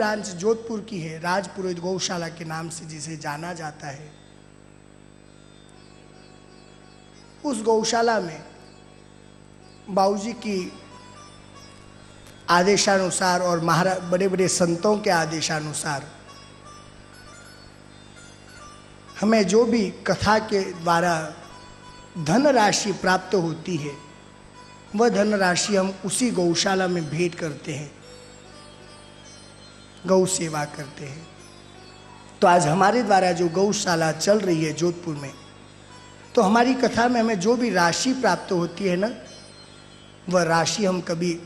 Branch Jodhpur की है, राजपुरोहित गौशाला के नाम से जिसे जाना जाता है। उस गौशाला में बाबूजी की आदेशानुसार और महाराज बड़े बड़े संतों के आदेशानुसार हमें जो भी कथा के द्वारा धनराशि प्राप्त होती है वह धनराशि हम उसी गौशाला में भेंट करते हैं, गौ सेवा करते हैं। तो आज हमारे द्वारा जो गौशाला चल रही है जोधपुर में, तो हमारी कथा में हमें जो भी राशि प्राप्त होती है ना, वह राशि हम कभी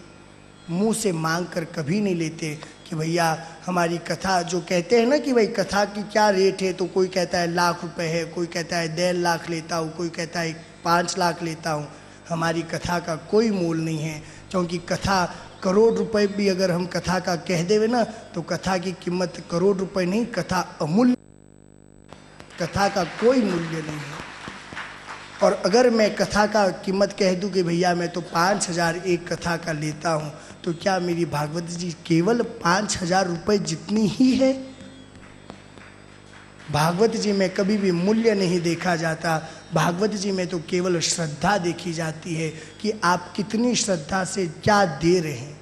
मुंह से मांग कर कभी नहीं लेते कि भैया हमारी कथा, जो कहते हैं ना कि भाई कथा की क्या रेट है, तो कोई कहता है लाख रुपए है, कोई कहता है 1.5 लाख लेता हूँ, कोई कहता है 5 लाख लेता हूँ। हमारी कथा का कोई मोल नहीं है, क्योंकि कथा करोड़ रुपए भी अगर हम कथा का कह देवे ना, तो कथा की कीमत करोड़ रुपए नहीं, कथा अमूल्य, कथा का कोई मूल्य नहीं है। और अगर मैं कथा का कीमत कह दूं कि भैया मैं तो 5,000 एक कथा का लेता हूं, तो क्या मेरी भागवत जी केवल 5,000 रुपये जितनी ही है? भागवत जी में कभी भी मूल्य नहीं देखा जाता। भागवत जी में तो केवल श्रद्धा देखी जाती है कि आप कितनी श्रद्धा से क्या दे रहे हैं।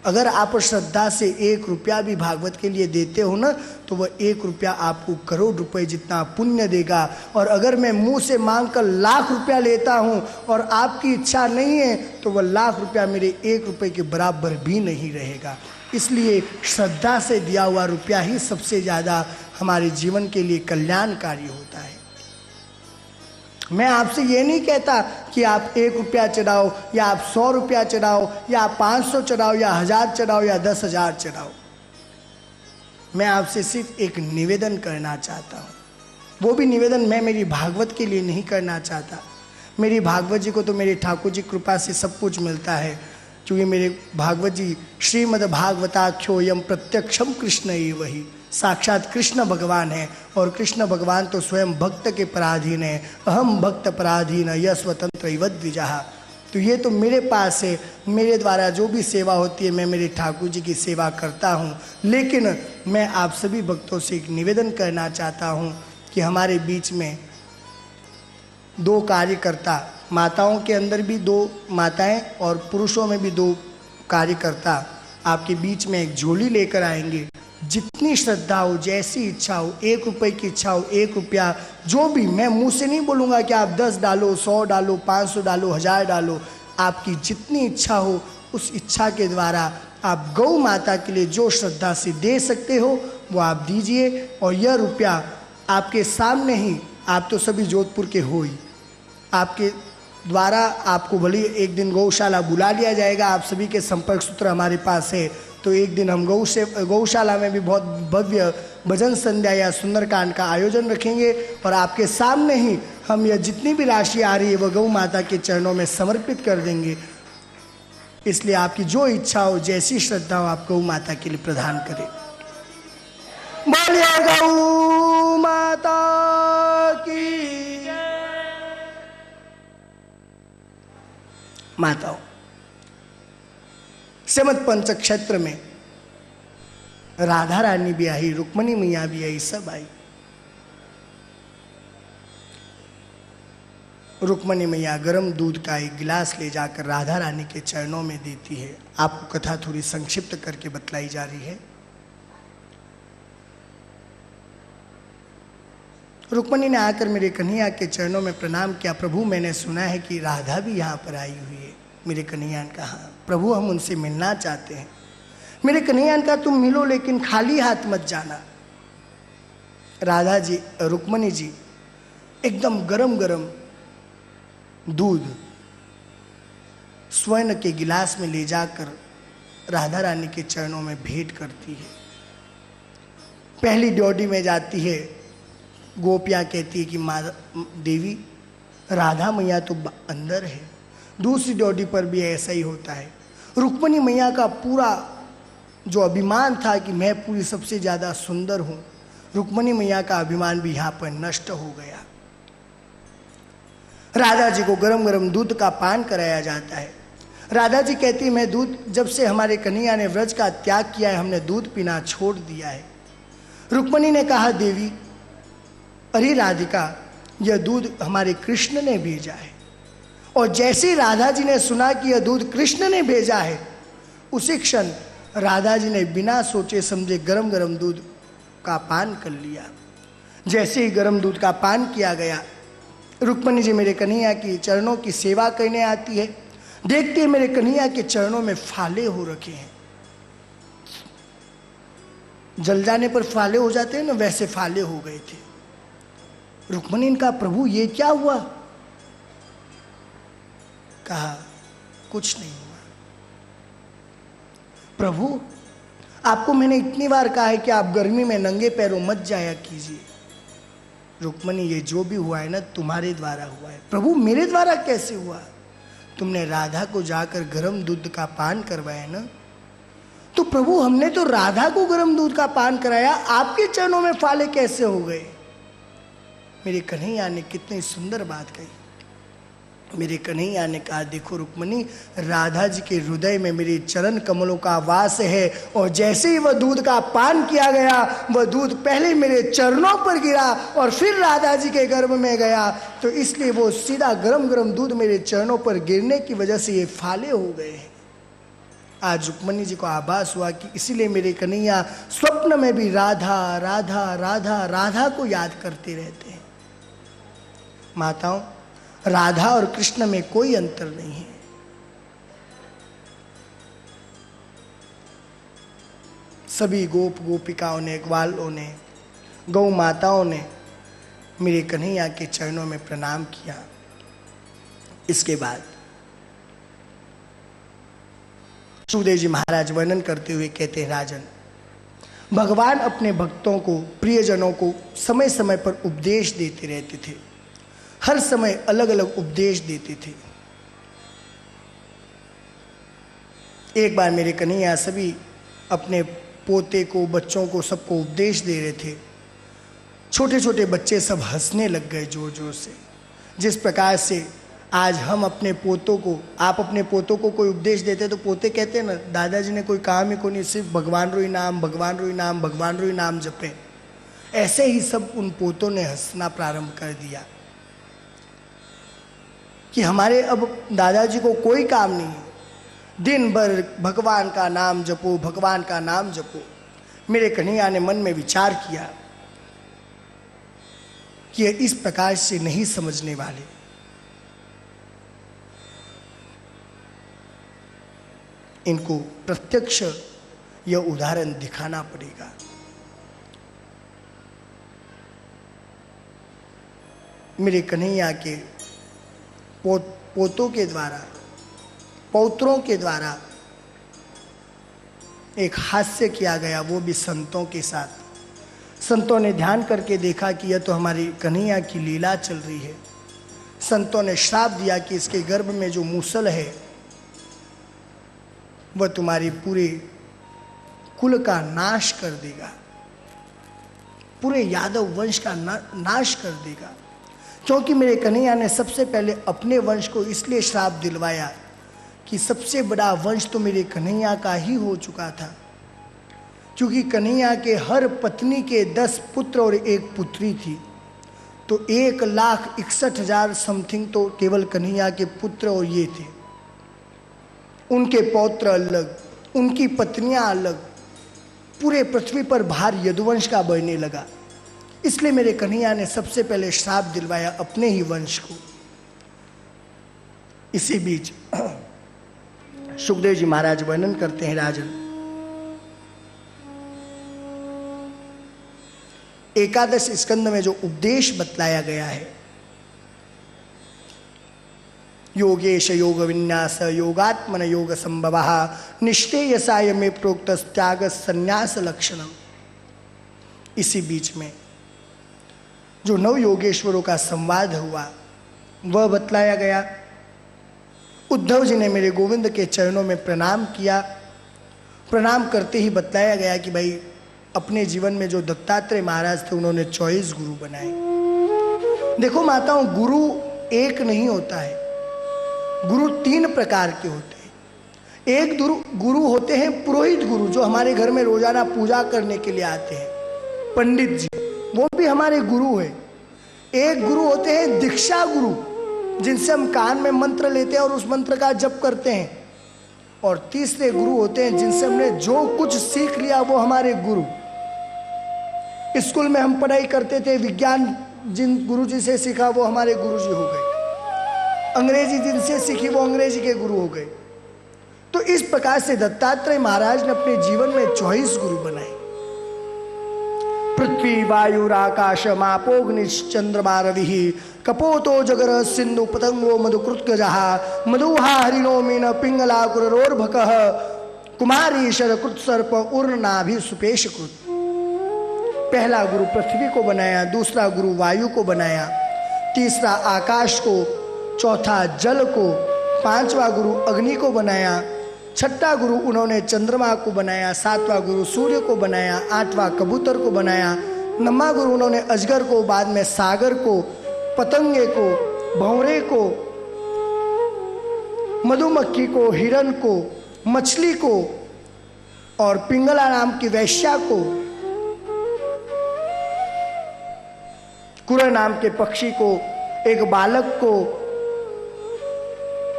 अगर आप श्रद्धा से 1 रुपया भी भागवत के लिए देते हो ना, तो वह 1 रुपया आपको करोड़ रुपए जितना पुण्य देगा। और अगर मैं मुंह से मांग कर लाख रुपया लेता हूं और आपकी इच्छा नहीं है, तो वह लाख रुपया मेरे 1 रुपये के बराबर भी नहीं रहेगा। इसलिए श्रद्धा से दिया हुआ रुपया ही सबसे ज़्यादा हमारे जीवन के लिए कल्याणकारी होता है। मैं आपसे ये नहीं कहता कि आप 1 रुपया चढ़ाओ या आप 100 रुपया चढ़ाओ या आप 500 चढ़ाओ या 1000 चढ़ाओ या 10,000 चढ़ाओ। मैं आपसे सिर्फ एक निवेदन करना चाहता हूँ। वो भी निवेदन मैं मेरी भागवत के लिए नहीं करना चाहता। मेरी भागवत जी को तो मेरे ठाकुर जी कृपा से सब कुछ मिलता है, क्योंकि मेरे भागवत जी श्रीमद् भागवताख्योयम प्रत्यक्षम कृष्ण एव ही, साक्षात कृष्ण भगवान है। और कृष्ण भगवान तो स्वयं भक्त के पराधीन है। अहम भक्त पराधीन यह स्वतंत्र इव द्विजः। तो ये तो मेरे पास है, मेरे द्वारा जो भी सेवा होती है मैं मेरे ठाकुर जी की सेवा करता हूँ। लेकिन मैं आप सभी भक्तों से एक निवेदन करना चाहता हूँ कि हमारे बीच में 2 कार्यकर्ता, माताओं के अंदर भी 2 माताएं और पुरुषों में भी 2 कार्यकर्ता आपके बीच में एक झोली लेकर आएंगे। जितनी श्रद्धा हो, जैसी इच्छा हो, 1 रुपये की इच्छा हो 1 रुपया, जो भी, मैं मुंह से नहीं बोलूँगा कि आप 10 डालो, 100 डालो, 500 डालो, 1000 डालो। आपकी जितनी इच्छा हो उस इच्छा के द्वारा आप गौ माता के लिए जो श्रद्धा से दे सकते हो वो आप दीजिए। और यह रुपया आपके सामने ही, आप तो सभी जोधपुर के हो ही, आपके द्वारा आपको भले एक दिन गौशाला बुला लिया जाएगा। आप सभी के संपर्क सूत्र हमारे पास है, तो एक दिन हम गौशाला में भी बहुत भव्य भजन संध्या या सुंदरकांड का आयोजन रखेंगे। और आपके सामने ही हम यह जितनी भी राशि आ रही है वह गौ माता के चरणों में समर्पित कर देंगे। इसलिए आपकी जो इच्छा हो, जैसी श्रद्धा हो, आप गौ माता के लिए प्रदान करें। बोलिए गौ माता की। माताओं, श्रीमद् पंचक्षेत्र में राधा रानी भी आई, रुक्मणी मैया भी आई, सब आई। रुक्मणी मैया गर्म दूध का एक गिलास ले जाकर राधा रानी के चरणों में देती है। आपको कथा थोड़ी संक्षिप्त करके बतलाई जा रही है। रुक्मणी ने आकर मेरे कन्हैया के चरणों में प्रणाम किया। प्रभु, मैंने सुना है कि राधा भी यहाँ पर आई हुई है। मेरे कन्हैया ने कहा, प्रभु हम उनसे मिलना चाहते हैं। मेरे कन्हैया ने कहा, तुम मिलो लेकिन खाली हाथ मत जाना। राधा जी, रुक्मणी जी एकदम गरम गरम दूध स्वर्ण के गिलास में ले जाकर राधा रानी के चरणों में भेंट करती है। पहली ड्योढ़ी में जाती है, गोपियाँ कहती है कि माँ देवी राधा मैया तो अंदर है। दूसरी ड्योढ़ी पर भी ऐसा ही होता है। रुक्मणी मैया का पूरा जो अभिमान था कि मैं पूरी सबसे ज़्यादा सुंदर हूँ, रुक्मणी मैया का अभिमान भी यहाँ पर नष्ट हो गया। राधा जी को गरम गरम दूध का पान कराया जाता है। राधा जी कहती है, मैं दूध, जब से हमारे कन्हैया ने व्रज का त्याग किया है हमने दूध पीना छोड़ दिया है। रुक्मणी ने कहा, देवी अरे राधिका, यह दूध हमारे कृष्ण ने भेजा है। और जैसे ही राधा जी ने सुना कि यह दूध कृष्ण ने भेजा है, उसी क्षण राधा जी ने बिना सोचे समझे गरम गरम दूध का पान कर लिया। जैसे ही गरम दूध का पान किया गया, रुक्मणी जी मेरे कन्हैया की चरणों की सेवा करने आती है। देखते हैं मेरे कन्हैया के चरणों में फाले हो रखे हैं। जल जाने पर फाले हो जाते हैं ना, वैसे फाले हो गए थे। रुक्मणी ने कहा, प्रभु ये क्या हुआ? कहा, कुछ नहीं हुआ। प्रभु आपको मैंने इतनी बार कहा है कि आप गर्मी में नंगे पैरों मत जाया कीजिए। रुक्मणी, ये जो भी हुआ है ना तुम्हारे द्वारा हुआ है। प्रभु मेरे द्वारा कैसे हुआ? तुमने राधा को जाकर गर्म दूध का पान करवाया ना। तो प्रभु हमने तो राधा को गर्म दूध का पान कराया, आपके चरणों में फाले कैसे हो गए? मेरे कन्हैया ने कितनी सुंदर बात कही। मेरे कन्हैया ने कहा, देखो रुक्मणी, राधा जी के हृदय में मेरे चरण कमलों का वास है, और जैसे ही वह दूध का पान किया गया, वह दूध पहले मेरे चरणों पर गिरा और फिर राधा जी के गर्भ में गया। तो इसलिए वो सीधा गरम गरम दूध मेरे चरणों पर गिरने की वजह से ये फाले हो गए हैं। आज रुक्मणी जी को आभास हुआ कि इसीलिए मेरे कन्हैया स्वप्न में भी राधा राधा राधा राधा को याद करते रहते हैं। माताओं, राधा और कृष्ण में कोई अंतर नहीं है। सभी गोप गोपिकाओं ने, ग्वालों ने, गौ माताओं ने मेरे कन्हैया के चरणों में प्रणाम किया। इसके बाद सुखदेव जी महाराज वर्णन करते हुए कहते हैं, राजन, भगवान अपने भक्तों को, प्रियजनों को समय समय पर उपदेश देते रहते थे। हर समय अलग अलग उपदेश देते थे। एक बार मेरे कन्हैया सभी अपने पोते को, बच्चों को, सबको उपदेश दे रहे थे। छोटे छोटे बच्चे सब हंसने लग गए जोर जोर से। जिस प्रकार से आज हम अपने पोतों को, आप अपने पोतों को कोई उपदेश देते तो पोते कहते हैं ना, दादाजी ने कोई काम ही को नहीं, सिर्फ भगवान रोई नाम, भगवान रोई नाम, भगवान रोई नाम जपे। ऐसे ही सब उन पोतों ने हंसना प्रारंभ कर दिया कि हमारे अब दादाजी को कोई काम नहीं है, दिन भर भगवान का नाम जपो, भगवान का नाम जपो। मेरे कन्हैया ने मन में विचार किया कि इस प्रकार से नहीं समझने वाले। इनको प्रत्यक्ष यह उदाहरण दिखाना पड़ेगा। मेरे कन्हैया के पोतों के द्वारा, पौत्रों के द्वारा एक हास्य किया गया, वो भी संतों के साथ। संतों ने ध्यान करके देखा कि यह तो हमारी कन्हैया की लीला चल रही है। संतों ने श्राप दिया कि इसके गर्भ में जो मूसल है वह तुम्हारी पूरे कुल का नाश कर देगा, पूरे यादव वंश का नाश कर देगा। क्योंकि मेरे कन्हैया ने सबसे पहले अपने वंश को इसलिए श्राप दिलवाया कि सबसे बड़ा वंश तो मेरे कन्हैया का ही हो चुका था। क्योंकि कन्हैया के हर पत्नी के 10 पुत्र और 1 पुत्री थी, तो 1,61,000 समथिंग तो केवल कन्हैया के पुत्र और ये थे। उनके पौत्र अलग, उनकी पत्नियां अलग, पूरे पृथ्वी पर भार यदुवंश का बढ़ने लगा। इसलिए मेरे कन्हैया ने सबसे पहले श्राप दिलवाया अपने ही वंश को। इसी बीच सुखदेव जी महाराज वर्णन करते हैं, राजन, एकादश स्कंद में जो उपदेश बतलाया गया है, योगेश योग विन्यास योगात्मन योग संभवः निश्चेयसाय में प्रोक्त त्याग संन्यास लक्षणम। इसी बीच में जो 9 योगेश्वरों का संवाद हुआ वह बतलाया गया। उद्धव जी ने मेरे गोविंद के चरणों में प्रणाम किया। प्रणाम करते ही बतलाया गया कि भाई अपने जीवन में जो दत्तात्रेय महाराज थे उन्होंने 24 गुरु बनाए। देखो माताओं, गुरु एक नहीं होता है, गुरु 3 प्रकार के होते हैं। एक गुरु होते हैं पुरोहित गुरु, जो हमारे घर में रोजाना पूजा करने के लिए आते हैं, पंडित जी, वो भी हमारे गुरु है। एक गुरु होते हैं दीक्षा गुरु, जिनसे हम कान में मंत्र लेते हैं और उस मंत्र का जप करते हैं। और तीसरे गुरु होते हैं जिनसे हमने जो कुछ सीख लिया वो हमारे गुरु। स्कूल में हम पढ़ाई करते थे, विज्ञान जिन गुरुजी से सीखा वो हमारे गुरुजी हो गए। अंग्रेजी जिनसे सीखी वो अंग्रेजी के गुरु हो गए। तो इस प्रकार से दत्तात्रेय महाराज ने अपने जीवन में 24 गुरु बनाए। पृथ्वी वायुराकाश मापोग्निश्चंद्रमा रवि कपोतो जगर सिंधु पतंगो मधुकृतगजः मधुहा हरिणो मीन पिंगला कुररोर्भकः कुमारी शरकृत सर्प उर्नाभि सुपेशकृत। पहला गुरु पृथ्वी को बनाया, दूसरा गुरु वायु को बनाया, तीसरा आकाश को, चौथा जल को, पांचवा गुरु अग्नि को बनाया, छठा गुरु उन्होंने चंद्रमा को बनाया, सातवां गुरु सूर्य को बनाया, आठवां कबूतर को बनाया, नौवां गुरु उन्होंने अजगर को, बाद में सागर को, पतंगे को, भंवरे को, मधुमक्खी को, हिरण को, मछली को और पिंगला नाम की वैश्या को, कुर नाम के पक्षी को, एक बालक को,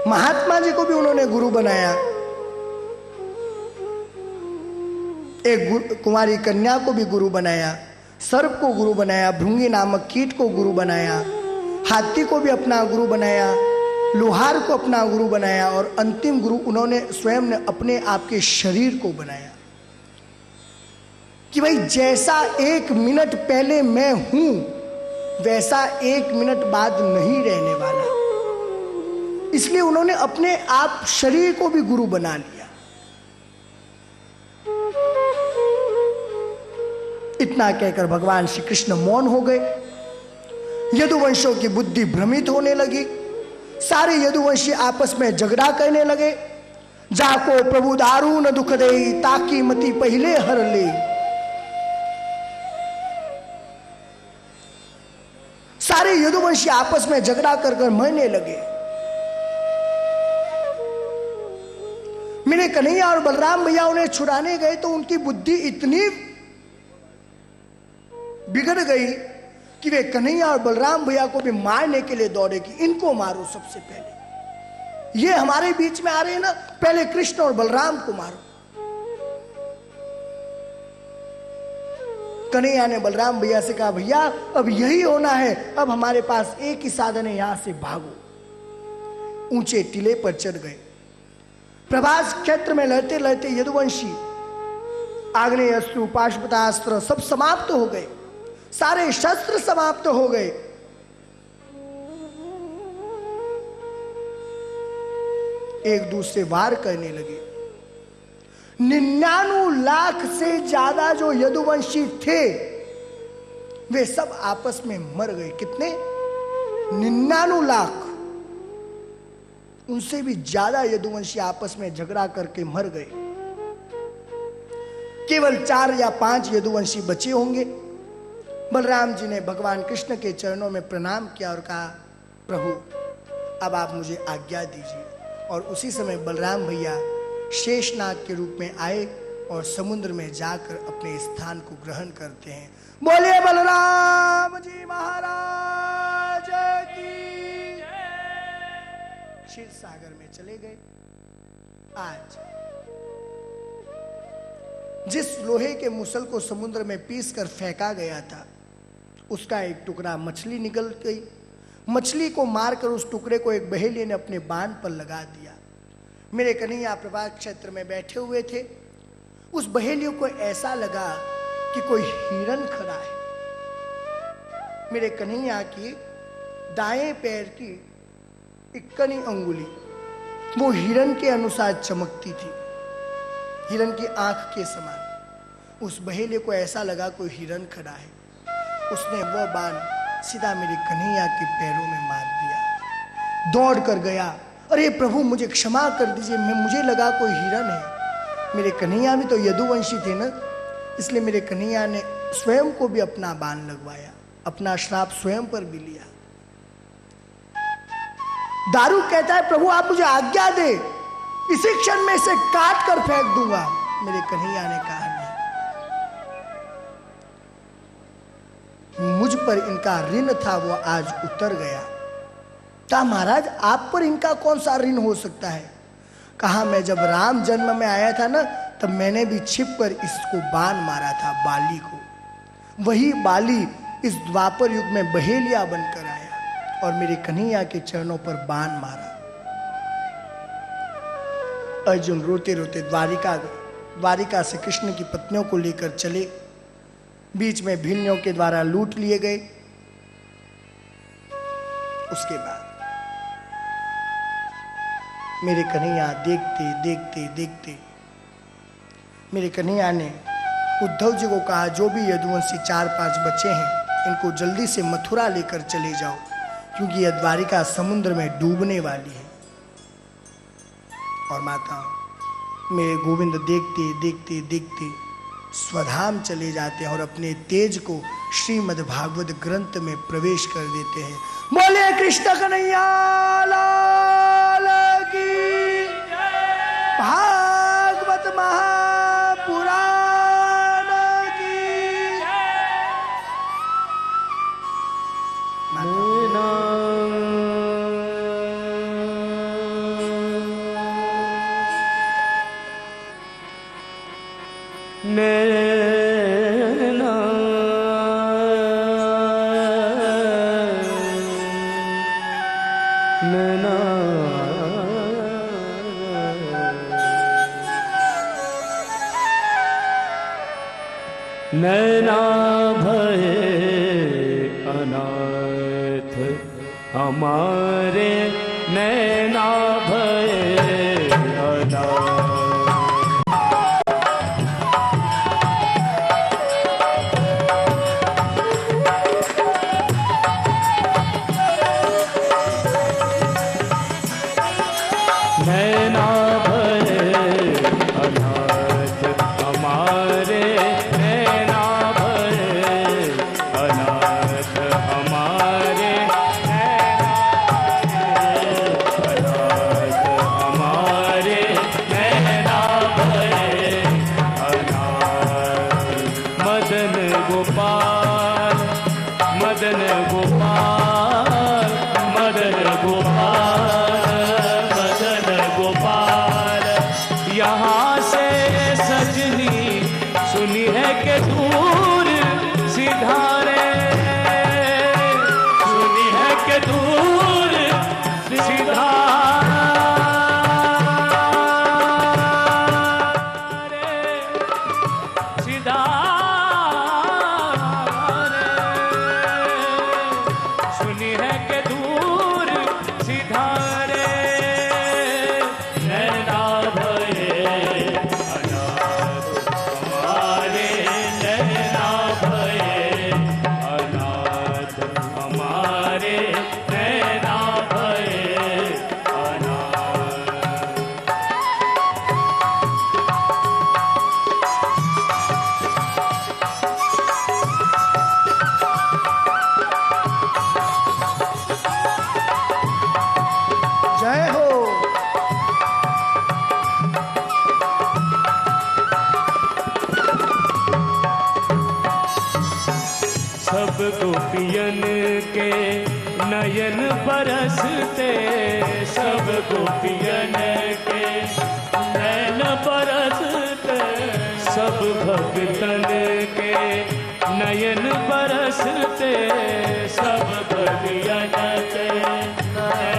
महात्मा जी को भी उन्होंने गुरु बनाया, एक कुमारी कन्या को भी गुरु बनाया, सर्प को गुरु बनाया, भृंगी नामक कीट को गुरु बनाया, हाथी को भी अपना गुरु बनाया, लोहार को अपना गुरु बनाया और अंतिम गुरु उन्होंने स्वयं ने अपने आप के शरीर को बनाया कि भाई जैसा 1 मिनट पहले मैं हूं वैसा 1 मिनट बाद नहीं रहने वाला। इसलिए उन्होंने अपने आप शरीर को भी गुरु बना लिया। इतना कहकर भगवान श्री कृष्ण मौन हो गए। यदुवंशियों की बुद्धि भ्रमित होने लगी। सारे यदुवंशी आपस में झगड़ा करने लगे। जाको प्रभु दारू न दुख दे, ताकि मति पहले हर ले। सारे यदुवंशी आपस में झगड़ा कर मरने लगे। मेरे कन्हैया और बलराम भैया उन्हें छुड़ाने गए तो उनकी बुद्धि इतनी बिगड़ गई कि वे कन्हैया और बलराम भैया को भी मारने के लिए दौड़े कि इनको मारो सबसे पहले, ये हमारे बीच में आ रहे हैं ना, पहले कृष्ण और बलराम को मारो। कन्हैया ने बलराम भैया से कहा, भैया अब यही होना है, अब हमारे पास एक ही साधन है, यहां से भागो। ऊंचे टीले पर चढ़ गए। प्रभास क्षेत्र में लड़ते लड़ते यदुवंशी आग्नेय अस्त्र, पाशुपतास्त्र सब समाप्त हो गए। सारे शस्त्र समाप्त हो गए। एक दूसरे वार करने लगे। 99 लाख से ज्यादा जो यदुवंशी थे वे सब आपस में मर गए। कितने? 99 लाख। उनसे भी ज्यादा यदुवंशी आपस में झगड़ा करके मर गए। केवल 4 या 5 यदुवंशी बचे होंगे। बलराम जी ने भगवान कृष्ण के चरणों में प्रणाम किया और कहा, प्रभु अब आप मुझे आज्ञा दीजिए। और उसी समय बलराम भैया शेषनाग के रूप में आए और समुद्र में जाकर अपने स्थान को ग्रहण करते हैं। बोलिए बलराम जी महाराज की। क्षीर सागर में चले गए। आज जिस लोहे के मुसल को समुद्र में पीसकर फेंका गया था उसका एक टुकड़ा मछली निकल गई। मछली को मारकर उस टुकड़े को एक बहेलिये ने अपने बाण पर लगा दिया। मेरे कन्हैया प्रभास क्षेत्र में बैठे हुए थे। उस बहेलियों को ऐसा लगा कि कोई हिरन खड़ा है। मेरे कन्हैया की दाएं पैर की इक्कनी अंगुली वो हिरन के अनुसार चमकती थी, हिरन की आंख के समान। उस बहेलिये को ऐसा लगा कोई हिरन खड़ा है। उसने वो बाण सीधा मेरे कन्हैया के पैरों में मार दिया। दौड़ कर गया, अरे प्रभु मुझे क्षमा कर दीजिए, मुझे लगा कोई हिरन है। मेरे कन्हैया भी तो यदुवंशी थे ना, इसलिए मेरे कन्हैया ने स्वयं को भी अपना बाण लगवाया, अपना श्राप स्वयं पर भी लिया। दारू कहता है, प्रभु आप मुझे आज्ञा दे, इसी क्षण में इसे काट कर फेंक दूंगा। मेरे कन्हैया ने कहा नहीं, मुझ पर इनका ऋण था वो आज उतर गया। कहा महाराज आप पर इनका कौन सा ऋण हो सकता है? कहा मैं जब राम जन्म में आया था ना, तब मैंने भी छिप कर इसको बाण मारा था, बाली को। वही बाली इस द्वापर युग में बहेलिया बनकर आया और मेरे कन्हैया के चरणों पर बाण मारा। अर्जुन रोते रोते द्वारिका से कृष्ण की पत्नियों को लेकर चले। बीच में भिन्नियों के द्वारा लूट लिए गए। उसके बाद मेरे कन्हैया देखते देखते देखते मेरे कन्हैया ने उद्धव जी को कहा, जो भी यदुवंशी 4-5 बच्चे हैं इनको जल्दी से मथुरा लेकर चले जाओ, क्योंकि यह द्वारिका समुद्र में डूबने वाली है। और माता मेरे गोविंद देखते देखते देखते स्वधाम चले जाते हैं और अपने तेज को श्रीमद् भागवत ग्रंथ में प्रवेश कर देते हैं। बोले कृष्ण कन्हैया लाल की, भागवत महापुराण की। नैना नैना नैना भये अनाथ हमारे, नैना भये अनाथ। गोपियन के नयन बरसते, सब गोपियन के नयन बरसते, सब भक्तन के नयन बरसते, सब भक्तन के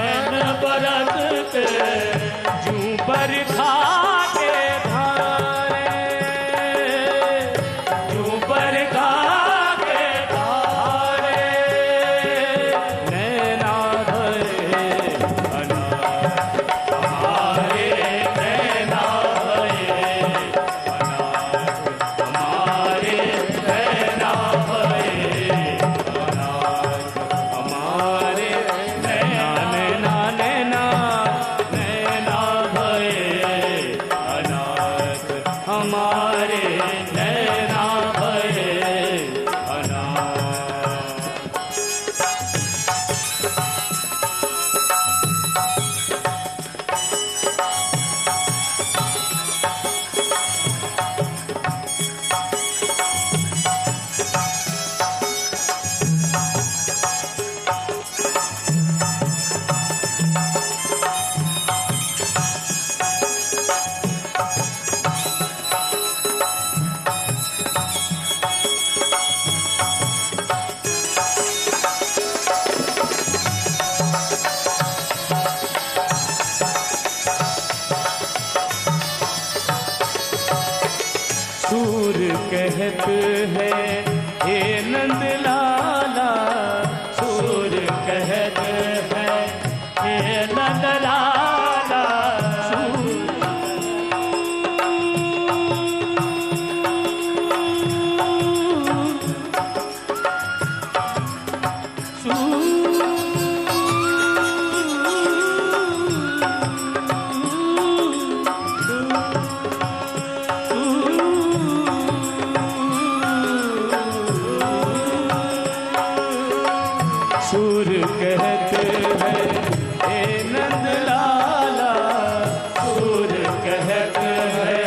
नयन बरसते, जूं बरखा के धारे, जूं बरखा कहत है हे नंद लाला, सूर कहत है हे नंद लाला, सूर कहत है हे नंद लाला, सूर कहत है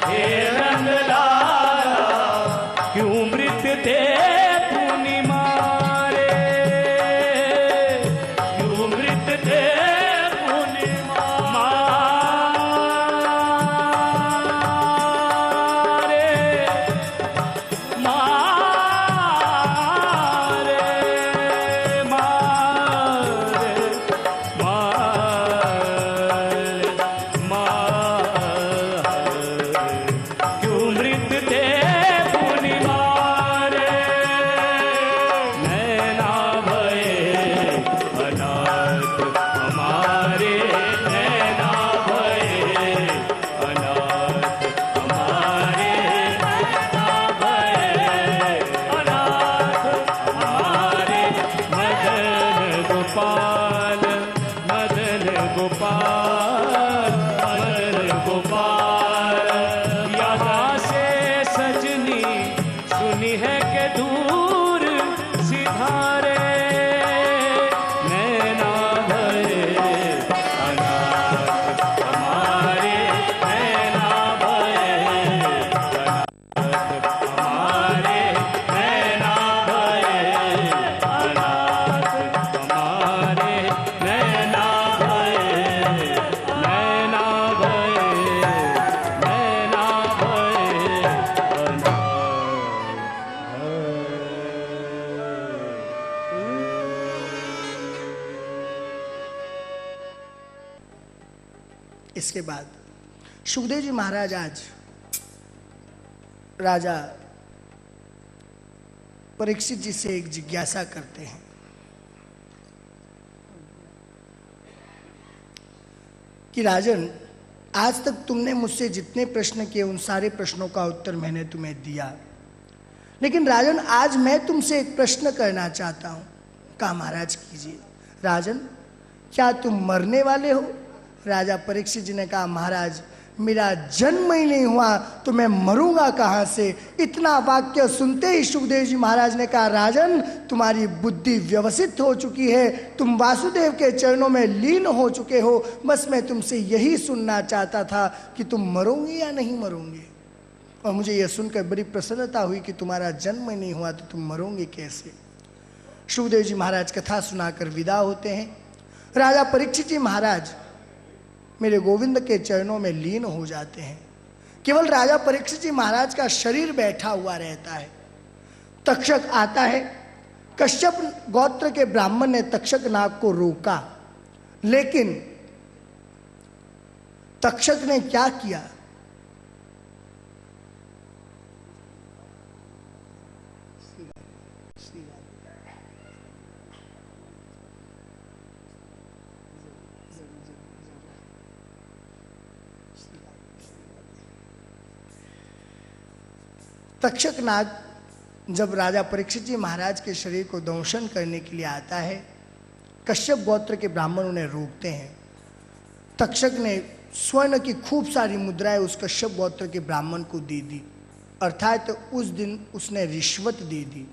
हे नंद लाला, क्यों मृत दे पुनि मारे, क्यों मृत दे पुनि मारे, गोपाल मदन गोपाल मदन गोपाल, यहाँ से सजनी सुनी है के दूर सिधारे, नैना भरे अनाथ हमारे, नैना भरे अनाथ हमारे, नैना भरे अनाथ हमारे, नैना भरे, नैना भरे, नैना भरे इसके बाद सुखदेव जी महाराज आज राजा परीक्षित जी से एक जिज्ञासा करते हैं कि राजन, आज तक तुमने मुझसे जितने प्रश्न किए उन सारे प्रश्नों का उत्तर मैंने तुम्हें दिया, लेकिन राजन आज मैं तुमसे एक प्रश्न करना चाहता हूं। कहा महाराज कीजिए। राजन, क्या तुम मरने वाले हो? राजा परीक्षित जी ने कहा महाराज, मेरा जन्म ही नहीं हुआ तो मैं मरूंगा कहां से? इतना वाक्य सुनते ही सुखदेव जी महाराज ने कहा राजन, तुम्हारी बुद्धि व्यवस्थित हो चुकी है, तुम वासुदेव के चरणों में लीन हो चुके हो, बस मैं तुमसे यही सुनना चाहता था कि तुम मरोगे या नहीं मरोगे। और मुझे यह सुनकर बड़ी प्रसन्नता हुई कि तुम्हारा जन्म ही नहीं हुआ तो तुम मरोगे कैसे। सुखदेव जी महाराज कथा सुनाकर विदा होते हैं। राजा परीक्षित जी महाराज मेरे गोविंद के चरणों में लीन हो जाते हैं। केवल राजा परीक्षित जी महाराज का शरीर बैठा हुआ रहता है। तक्षक आता है। कश्यप गोत्र के ब्राह्मण ने तक्षक नाग को रोका, लेकिन तक्षक ने क्या किया? तक्षक नाग जब राजा परीक्षित जी महाराज के शरीर को दंशन करने के लिए आता है, कश्यप गोत्र के ब्राह्मण उन्हें रोकते हैं। तक्षक ने स्वर्ण की खूब सारी मुद्राएं उस कश्यप गोत्र के ब्राह्मण को दे दी, अर्थात उस दिन उसने रिश्वत दे दी।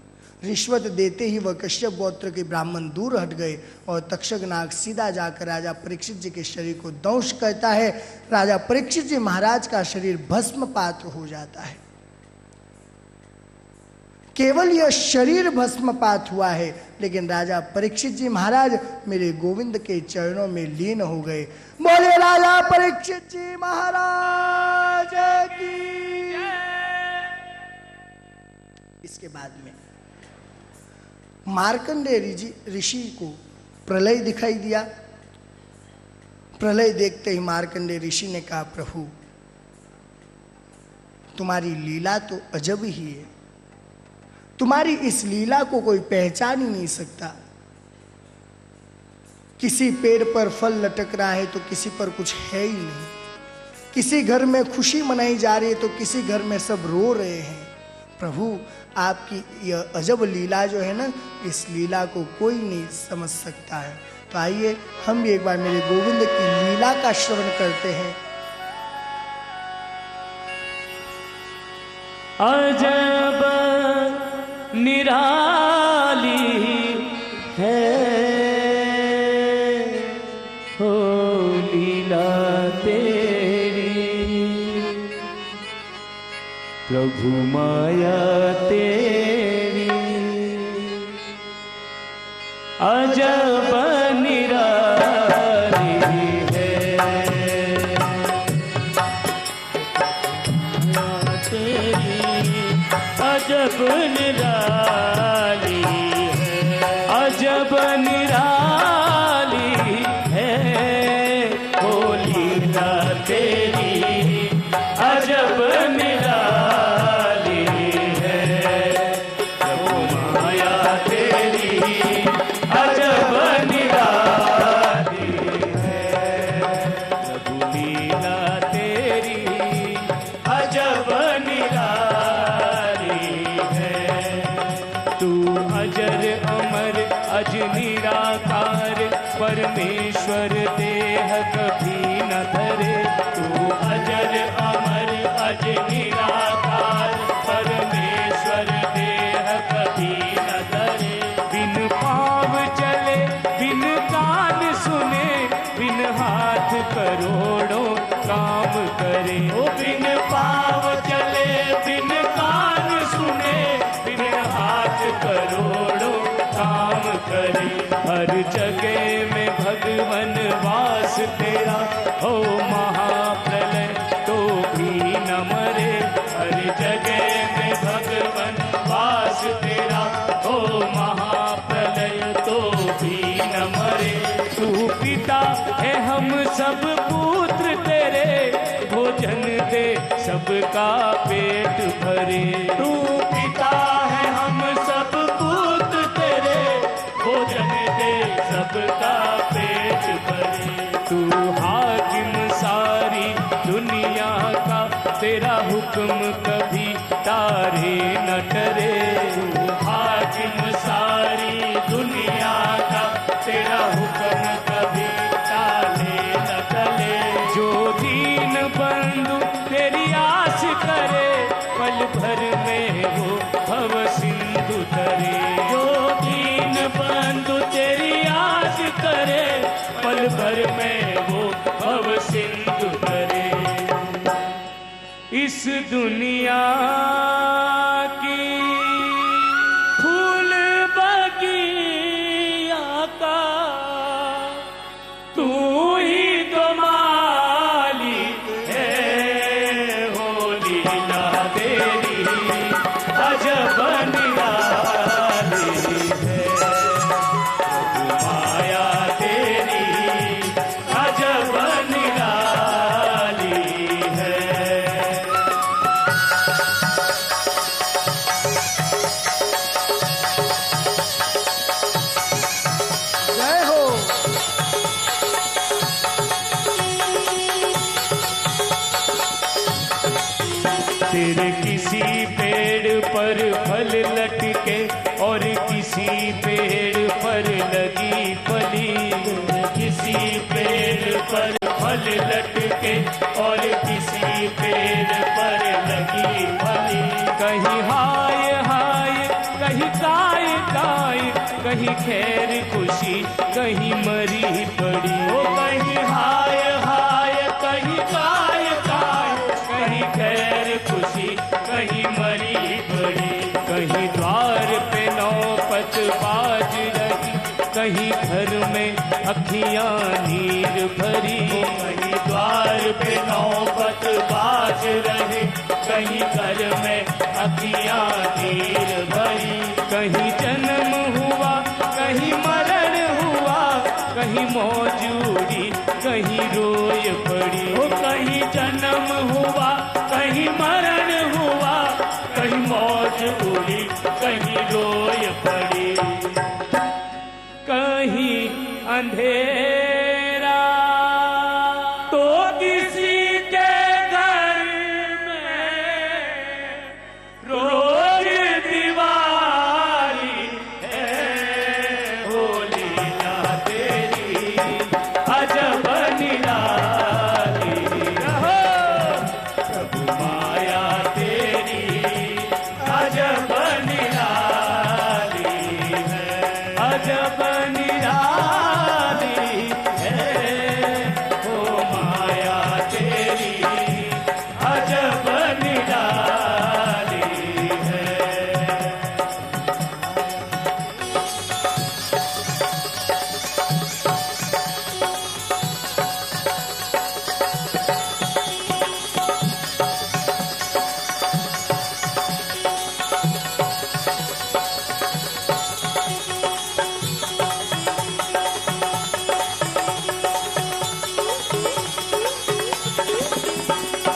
रिश्वत देते ही वह कश्यप गोत्र के ब्राह्मण दूर हट गए और तक्षक नाग सीधा जाकर राजा परीक्षित जी के शरीर को दंश करता है। राजा परीक्षित जी महाराज का शरीर भस्म पात्र हो जाता है। केवल यह शरीर भस्मपात हुआ है, लेकिन राजा परीक्षित जी महाराज मेरे गोविंद के चरणों में लीन हो गए। बोले राजा परीक्षित जी महाराज की। इसके बाद में मार्कंडेय ऋषि को प्रलय दिखाई दिया। प्रलय देखते ही मार्कंडेय ऋषि ने कहा प्रभु तुम्हारी लीला तो अजब ही है। तुम्हारी इस लीला को कोई पहचान ही नहीं सकता। किसी पेड़ पर फल लटक रहा है तो किसी पर कुछ है ही नहीं। किसी घर में खुशी मनाई जा रही है तो किसी घर में सब रो रहे हैं। प्रभु, आपकी यह अजब लीला जो है ना, इस लीला को कोई नहीं समझ सकता है। तो आइए हम भी एक बार मेरे गोविंद की लीला का श्रवण करते हैं। अजब निराली है हो लीला तेरी, प्रभु माया तेरी अजब निराली है तेरी, अजब निराली है, अजब निराली है हो लीला तेरी, अजब निराली है प्रभु माया तेरी, अजब निराली है प्रभु लीला तेरी, अजब निराली है। तू अजर अमर अज निराकार, परमेश्वर देह कभी न धरे। तू अजर अमर अज निराकार, परमेश्वर देह कभी न धरे। बिन पाँव चले बिन कान सुने, बिन हाथ करोड़ों काम करे। ओ बिन पाँव चले बिन कान सुने, बिन हाथ करोड़ों काम करे। हर जगह में भगवन वास तेरा, हो महाप्रलय तो भी न मरे। हर जगह में भगवन वास तेरा, हो महाप्रलय तो भी न मरे। तू पिता है हम सब पुत्र तेरे, भोजन दे सबका पेट भरे। तू पिता है हम सब पुत्र तेरे, भोजन दे सबका पेट भरे। तू हाकिम सारी दुनिया का, तेरा हुक्म कभी तारे न टरे। तू हाकिम सारी दुनिया का, तेरा हुक्म कभी तारे न टले। जो दीन बंधु तेरी आस करे, पल भर में वो भव सिंधु तरे। जो दीन बंधु तेरी आस करे, पल भर में वो भव सिंधु तरे। इस दुनिया की फूल बगिया का, तू ही तो मालिक है हो लीला तेरी, अजब निराली है प्रभु माया तेरी, अजब निराली है। जय हो। तेरे किसी पेड़ पर फल लटके, और किसी पेड़ पर लगी फली। किसी पेड़ पर फल लटके, और किसी पेड़ पर लगी फली। कहीं हाय हाय, कहीं काय काय, कहीं खैर खुशी, कहीं मरी पड़ी। ओ कहीं हाय हाय, कहीं काय काय, कहीं खैर खुशी, कहीं मरी पड़ी। कहीं द्वार पे नौपत बाज रही, कहीं घर में अखियां नीर भरी। कहीं द्वार पे नौपत बाज रही, कहीं घर में अखियां नीर भरी। कहीं जन्म हुआ, कहीं मरण हुआ, कहीं मौजूदी, कहीं रोय पड़ी। ओ कहीं जन्म हुआ, कहीं मरण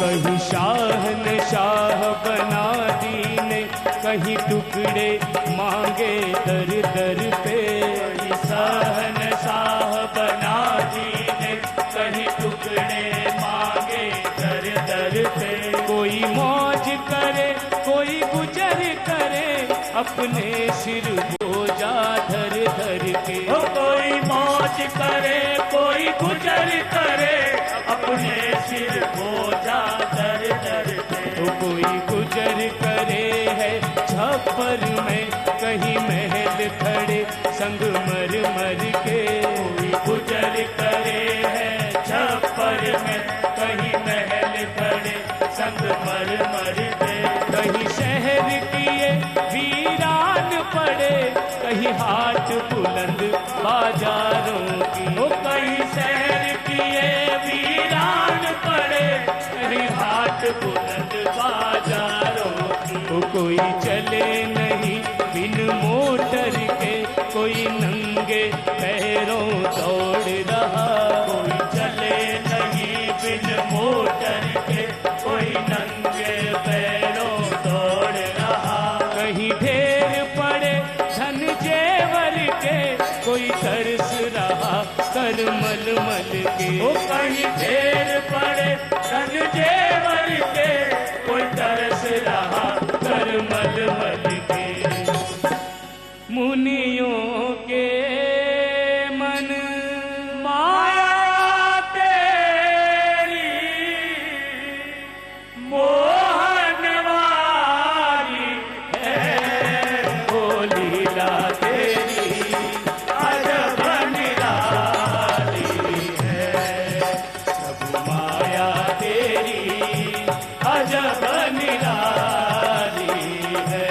कहीं शाहनशाह बना दीने, कहीं टुकड़े मांगे दर दर पे। कहीं शहनशाह बना दीने, कहीं टुकड़े मांगे दर दर पे। कोई मौज करे कोई गुजर करे, अपने सिर बोझा धर धर के। ओ कोई मौज करे कोई गुजर करे, अपने सिर बोझा दर दर पे। तो कोई गुजर करे है छप्पर में, कहीं महल खड़े संगमर मर के। कोई गुजर करे है छप्पर में, कहीं महल खड़े संगमर मर के। कहीं शहर किए वीरान पड़े, कहीं हाट बुलंद बाजारों की। ओ कहीं शहर किए वीरान पड़े, कहीं हाट बुलंद बाजारों की। तो कोई चले नहीं बिन मोटर के, कोई नंगे पैरों दौड़ रहा। कोई चले नहीं बिन मोटर के, कोई नंगे पैरों दौड़ रहा। कहीं ढेर पड़े धन जेवर के, कोई तरस रहा कर मल मल के। ओ कहीं ढेर पड़े धन जेवर के, कोई तरस रहा कर मल मल के। मुनियों के मन माया तेरी मोहन वाली है, ओ लीला तेरी अजब निराली है। प्रभु माया तेरी अजब निराली है।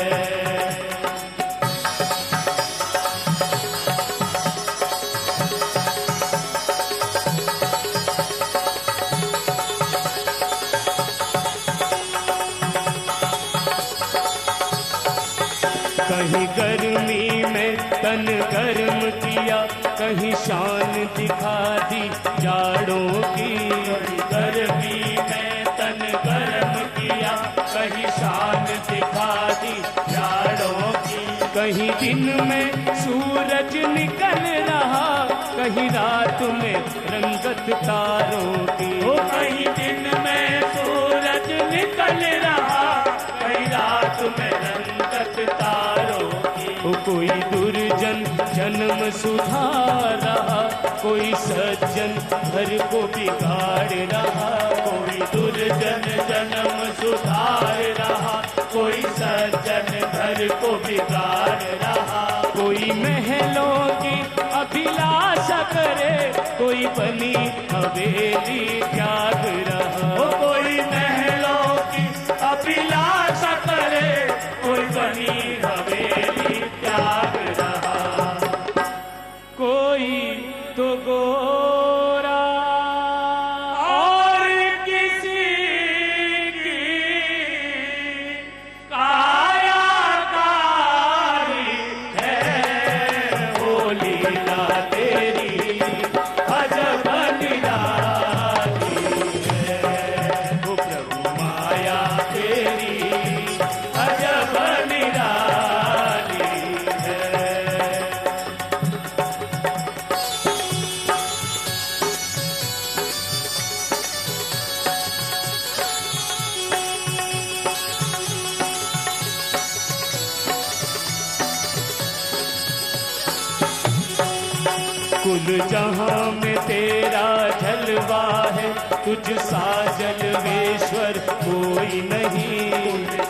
कहीं गर्मी में तन गर्म किया, कहीं शान दिखा दी जाड़ों की। कहीं गर्मी में तन गर्म किया, कहीं शान दिखा दी जाड़ों की। कहीं दिन में सूरज निकल रहा, कहीं रात में रंगत तारों की। ओ कहीं दिन में सूरज निकल रहा, कहीं रात में रंगत तारों की। ओ कोई दुर्जन जन्म सुधार रहा, कोई सज्जन घर को बिगाड़ रहा। कोई दुर्जन जन्म सुधार रहा, कोई सज्जन घर को बिगाड़ रहा। कोई महलों की अभिलाषा करे, कोई बनी हवेली त्याग रहा। ओ कोई महलों की अभिलाषा करे, कोई बनी हवेली त्याग रहा। कोई तो गोरा और किसी की काया कारी है, ओ लीला तेरी अजब निराली है। ओ प्रभु माया तेरी अजब निराली है। कुल जहां में तेरा जलवा है, तुझ सा जलवेश्वर कोई नहीं।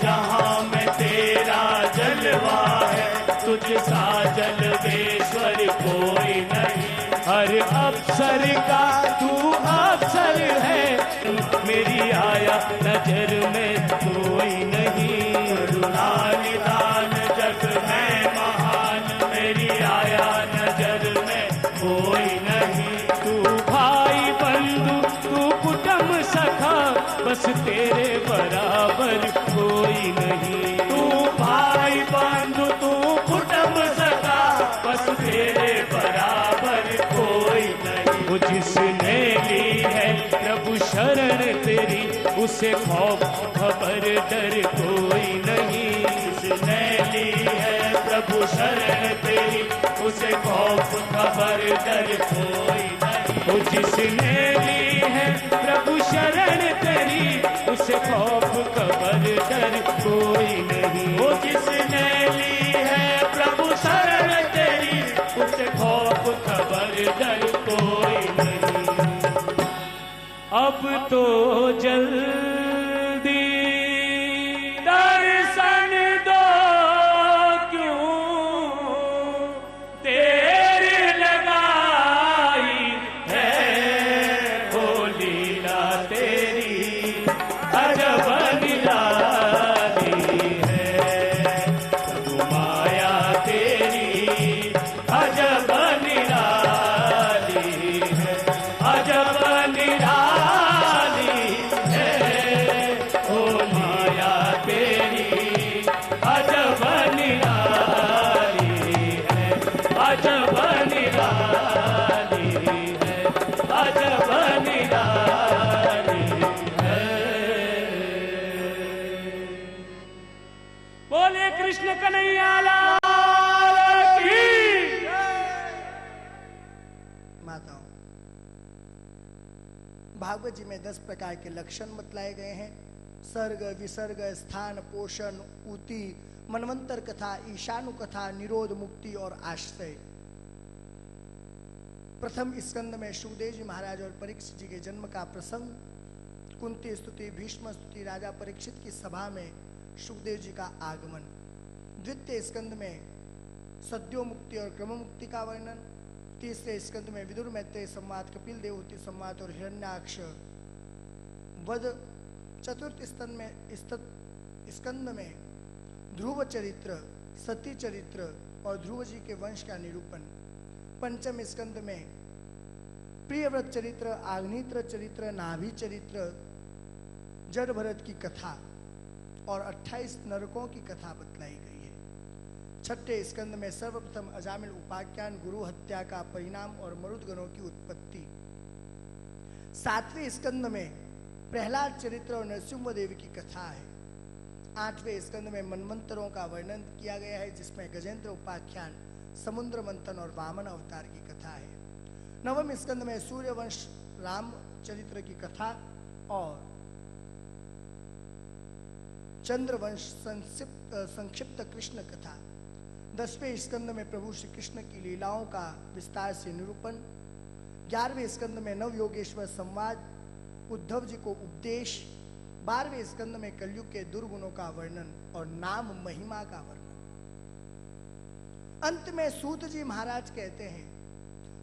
जहां में तेरा जलवा है, तुझ सा जलवेश्वर कोई नहीं। हर अफसर का तू अफसर है, मेरी आया नजर में कोई नहीं। करुणा निदान जग में महान, मेरी आया नजर में कोई नहीं। तू भाई बंधु तू कुटुंब सखा, बस तेरे बराबर कोई नहीं। तू भाई बंधु तू कुटुंब सखा, बस तेरे बराबर कोई नहीं। वो जिसने ली है प्रभु शरण तेरी, उसे खौफ खबर डर कोई नहीं। जिसने ली है प्रभु शरण तेरी, उसे खौफ खबर डर कोई नहीं। वो जिसने ली है प्रभु शरण तेरी, उसे खौफ खबर डर कोई नहीं। वो जिसने ली है प्रभु शरण तेरी, उसे खौफ खबर डर कोई नहीं। अब तो जल्दी दर्शन दो, क्यों देर लगाई है, ओ लीला तेरी अजब निराली है। प्रभु माया तेरी अजब निराली है, अजब निराली है। ओ माया तेरी अजब निराली है, अजब निराली है, अजब निराली है। बोले कृष्ण कन्हैया लाल की। माताओं, भागवत जी में 10 प्रकार के लक्षण बतलाए गए हैं। सर्ग, विसर्ग, स्थान, पोषण, ऊति, मनवंतर कथा, ईशानु कथा, निरोध, मुक्ति और आश्रय। प्रथम स्कंद में सुखदेव जी महाराज और परीक्षित जी के जन्म का प्रसंग, कुंती स्तुति, भीष्म स्तुति, राजा परीक्षित की सभा में सुखदेव जी का आगमन। द्वितीय स्कंद में सद्यो मुक्ति और क्रम मुक्ति का वर्णन। तीसरे स्कंद में विदुर मैत्रेय संवाद, कपिल देवहूति संवाद और हिरण्याक्ष वध। चतुर्थ स्कंद में ध्रुव चरित्र, सती चरित्र और ध्रुव जी के वंश का निरूपण। पंचम स्कंद में प्रियव्रत चरित्र, आग्नित्र चरित्र, नाभि चरित्र, जड़ भरत की कथा और 28 नरकों की कथा बतलाई गई है। छठे स्कंद में सर्वप्रथम अजामिल उपाख्यान, गुरु हत्या का परिणाम और मरुदगणों की उत्पत्ति। सातवें स्कंद में प्रहलाद चरित्र और नरसिंह देवी की कथा है। आठवें स्कंद में मनवंतरों का वर्णन किया गया है, जिसमें गजेंद्र उपाख्यान, समुद्र मंथन और वामन अवतार की कथा है। नवम स्कंद में सूर्यवंश राम चरित्र की कथा और चंद्रवंश संक्षिप्त कृष्ण कथा। 10वें स्कंद में प्रभु श्री कृष्ण की लीलाओं का विस्तार से निरूपण। 11वें स्कंद में नव योगेश्वर संवाद, उद्धव जी को उपदेश। 12वें स्कंद में कलयुग के दुर्गुणों का वर्णन और नाम महिमा का वर्णन। अंत में सूत जी महाराज कहते हैं,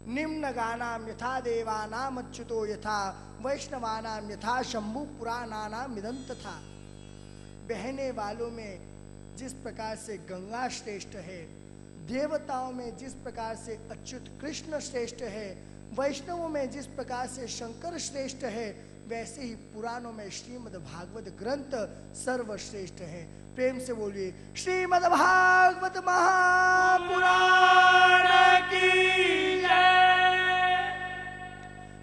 निम्न गानाम यथा देवानाम अच्युतो यथा वैष्णवानाम यथा शंभु पुराणानाम मिदंत था। बहने वालों में जिस प्रकार से गंगा श्रेष्ठ है, देवताओं में जिस प्रकार से अच्युत कृष्ण श्रेष्ठ है, वैष्णवों में जिस प्रकार से शंकर श्रेष्ठ है, वैसे ही पुराणों में श्रीमद् भागवत ग्रंथ सर्वश्रेष्ठ है। प्रेम से बोलिए श्रीमद् भागवत महापुराण की जय।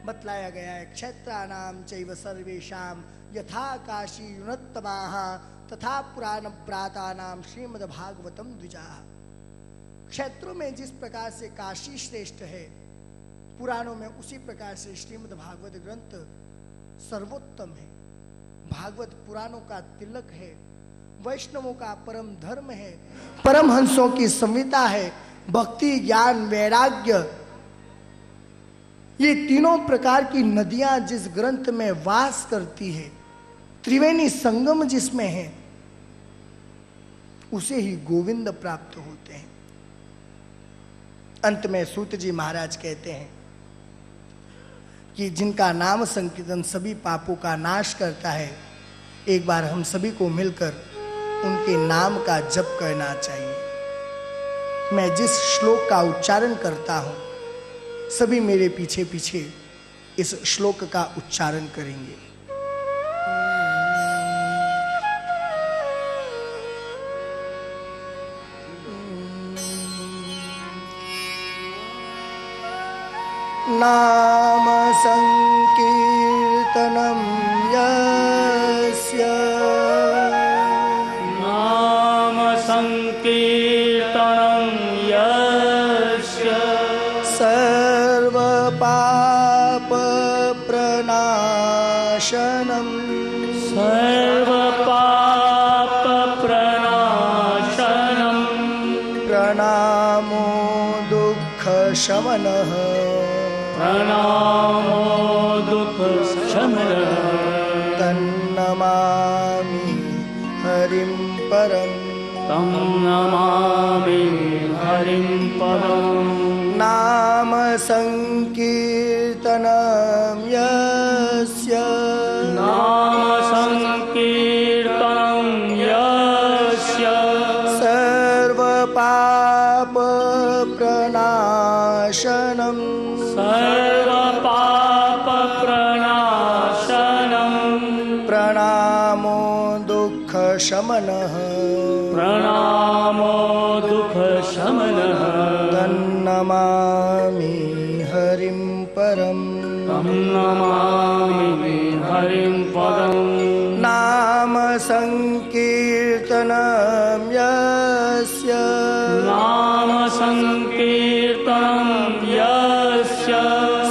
बतलाया गया है, क्षेत्राणाम चैव सर्वेषाम यथा काशी युनत्तमाः तथा पुराण प्रातानाम श्रीमद् भागवतम द्विजाः। क्षेत्रों में जिस प्रकार से काशी श्रेष्ठ है, पुराणों में उसी प्रकार से श्रीमद् भागवत ग्रंथ सर्वोत्तम है। भागवत पुराणों का तिलक है, वैष्णवों का परम धर्म है, परमहंसों की संहिता है। भक्ति, ज्ञान, वैराग्य, ये तीनों प्रकार की नदियां जिस ग्रंथ में वास करती है, त्रिवेणी संगम जिसमें है, उसे ही गोविंद प्राप्त होते हैं। अंत में सूत जी महाराज कहते हैं कि जिनका नाम संकीर्तन सभी पापों का नाश करता है, एक बार हम सभी को मिलकर उनके नाम का जप करना चाहिए। मैं जिस श्लोक का उच्चारण करता हूं, सभी मेरे पीछे पीछे इस श्लोक का उच्चारण करेंगे। नाम संकीर्तनम यस्य पाप प्रणाशनम् सर्व पाप प्रणाशनम् प्रणामो दुःख शमनः प्रणामो दुःख शमनः तन्नमामि हरिं परम् तं नमामि हरिं परम् नाम संकीर्तनं यस्य नाम संकीर्तनं यस्य सर्व पाप प्रणाशनम् सर्व पाप प्रणाशनम् प्रणामो दुःख शमनः प्रणामो दुःख शमनः तन्नमामि हरिं परम् तं नमामि हरिं परम् नाम संकीर्तनं यस्य नाम संकीर्तनं यस्य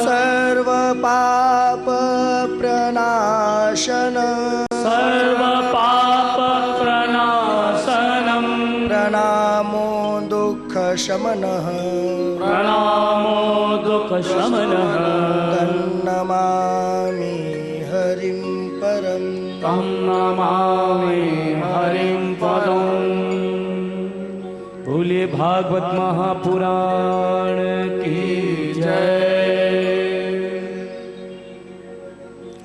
सर्व पाप प्रणाशन सर्व पाप प्रणाशनम् प्रणामो दुःख शमनः प्रणामो दुःख शमनः तन्नमामि हरिं परम् तं नमामि हरिं परम्। बोलिए भागवत महापुराण की जय।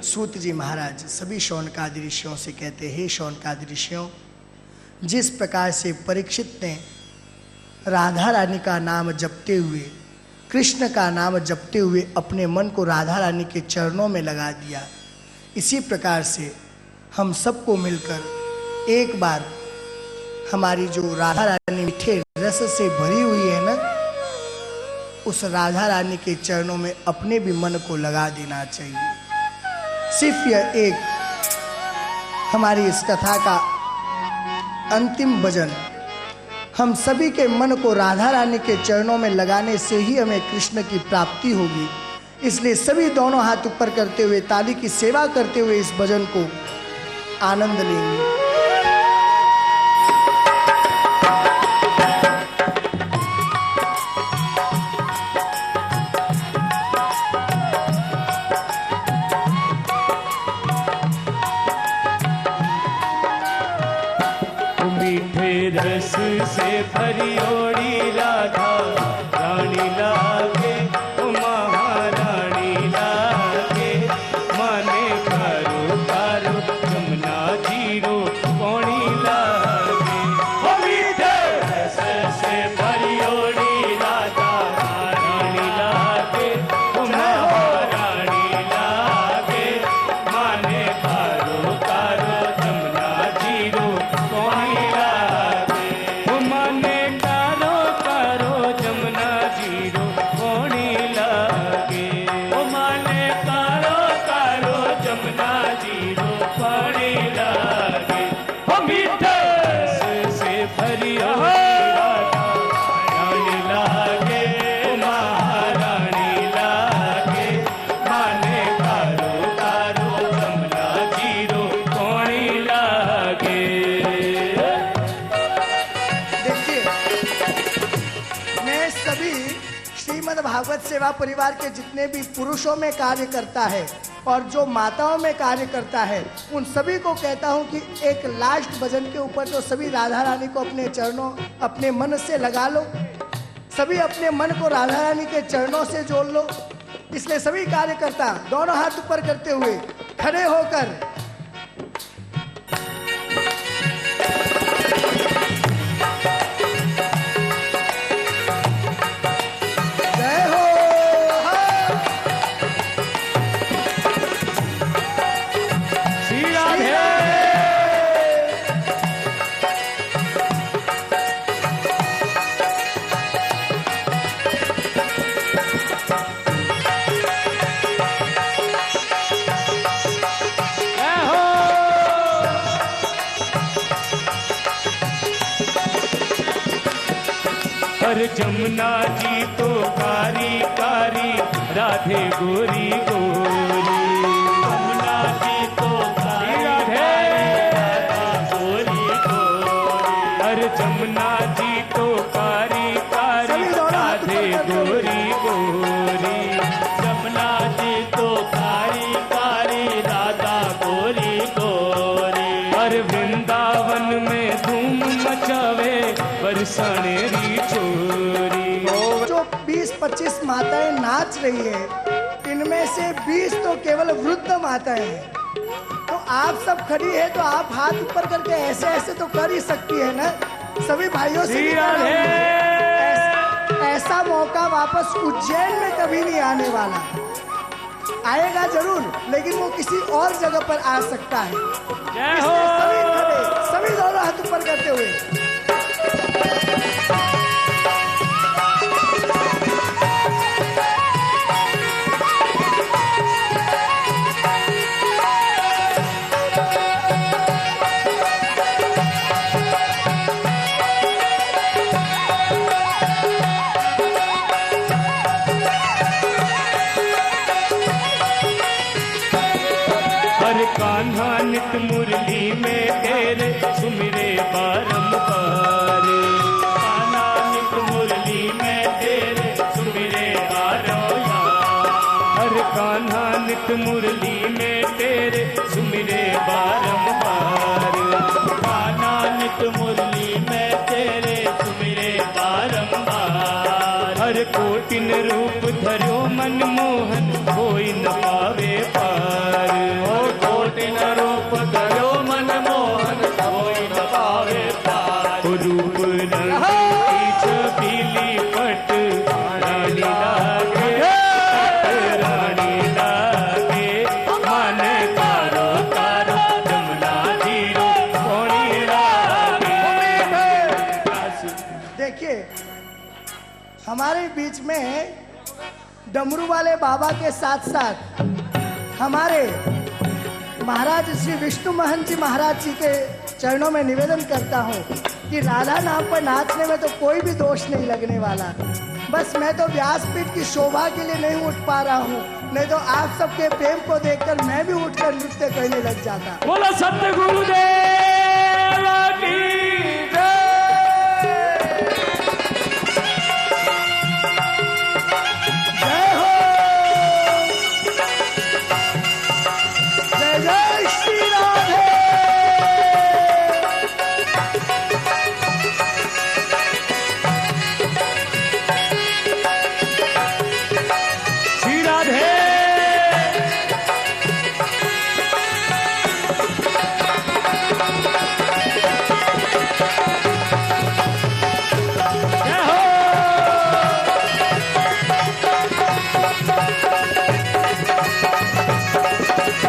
सूत जी महाराज सभी शौनकादि ऋषियों से कहते हैं, हे शौनकादि ऋषियों, जिस प्रकार से परीक्षित ने राधा रानी का नाम जपते हुए, कृष्ण का नाम जपते हुए अपने मन को राधा रानी के चरणों में लगा दिया, इसी प्रकार से हम सबको मिलकर एक बार हमारी जो राधा रानी मीठे रस से भरी हुई है ना, उस राधा रानी के चरणों में अपने भी मन को लगा देना चाहिए। सिर्फ यह एक हमारी इस कथा का अंतिम भजन, हम सभी के मन को राधा रानी के चरणों में लगाने से ही हमें कृष्ण की प्राप्ति होगी। इसलिए सभी दोनों हाथ ऊपर करते हुए, ताली की सेवा करते हुए इस भजन को आनंद लेंगे। मीठे रस से भरी ओड़ी राधा रानी लागे, महारानी लागे, माने करो करो जमुना जीरो पौड़ी लागे। मीठे रस से भरी ओड़ी राधा रानी लागे, महारानी लागे, माने करो करो जमुना जीरो पौड़ी लागे। माने करो करो जमुना जीरो पौड़ी लागे। माने करो करो जमुना जीरो पौड़ी लागे। मीठे रस से भरी राधा रानी लागे, महारानी लागे, माने करो करो जमुना जीरो पौड़ी लागे। देखिए, मैं सभी श्रीमद् भागवत सेवा परिवार के जितने भी पुरुषों में कार्य करता है और जो माताओं में कार्य करता है, उन सभी को कहता हूं कि एक लास्ट भजन के ऊपर तो सभी राधा रानी को अपने चरणों, अपने मन से लगा लो। सभी अपने मन को राधा रानी के चरणों से जोड़ लो। इसलिए सभी कार्यकर्ता दोनों हाथ ऊपर करते हुए खड़े होकर जय हो। श्री राधे। जय हो। पर जमुना जी तो कारी कारी राधे गोरी गोरी। जमुना जी तो कारी गोरी गोरी। अरे जमुना जी तो कारी कारी राधे गोरी गोरी। जमुना जी तो कारी कारी राधा गोरी गोरी। अरे वृंदावन में धूम मचावे बरसाने री छोरी। जो 20-25 माताएं नाच रही है, इनमें से 20 तो केवल वृद्ध माताएं हैं। तो आप सब खड़ी है तो आप हाथ ऊपर करके ऐसे ऐसे तो कर ही सकती है ना। सभी भाइयों से निवेदन है, ऐसा मौका वापस उज्जैन में कभी नहीं आने वाला। आएगा जरूर, लेकिन वो किसी और जगह पर आ सकता है। जय हो। सभी खड़े, सभी दोनों हाथ ऊपर करते हुए। कान्हा नित मुरली में तेरे सुमिरे बारंबार। कान्हा नित मुरली में तेरे सुमिरे बारंबार। हर कान्हा नित मुरली में तेरे सुमिरे बारंबार। कान्हा नित मुरली में तेरे सुमिरे बारंबार। हर कोटिन रूप धरो मनमोहन कोई न पावे पार। कोटिन रूप धरो मनमोहन कोई न पावे पार। रूप रंगी छबीली पट रानी लागे, रानी लागे। मन तारो तारो जमुना जीरो कोणी लागे। देखिए, हमारे बीच में डमरू वाले बाबा के साथ साथ हमारे महाराज श्री विष्णु महंत जी महाराज जी के चरणों में निवेदन करता हूँ कि राधा नाम पर नाचने में तो कोई भी दोष नहीं लगने वाला। बस मैं तो व्यासपीठ की शोभा के लिए नहीं उठ पा रहा हूँ, नहीं तो आप सबके प्रेम को देखकर मैं भी उठकर नृत्य करने लग जाता। बोलो सत्य गुरुदेव की जय। जय हो, जय जय श्री राधे। श्री राधे। जय हो।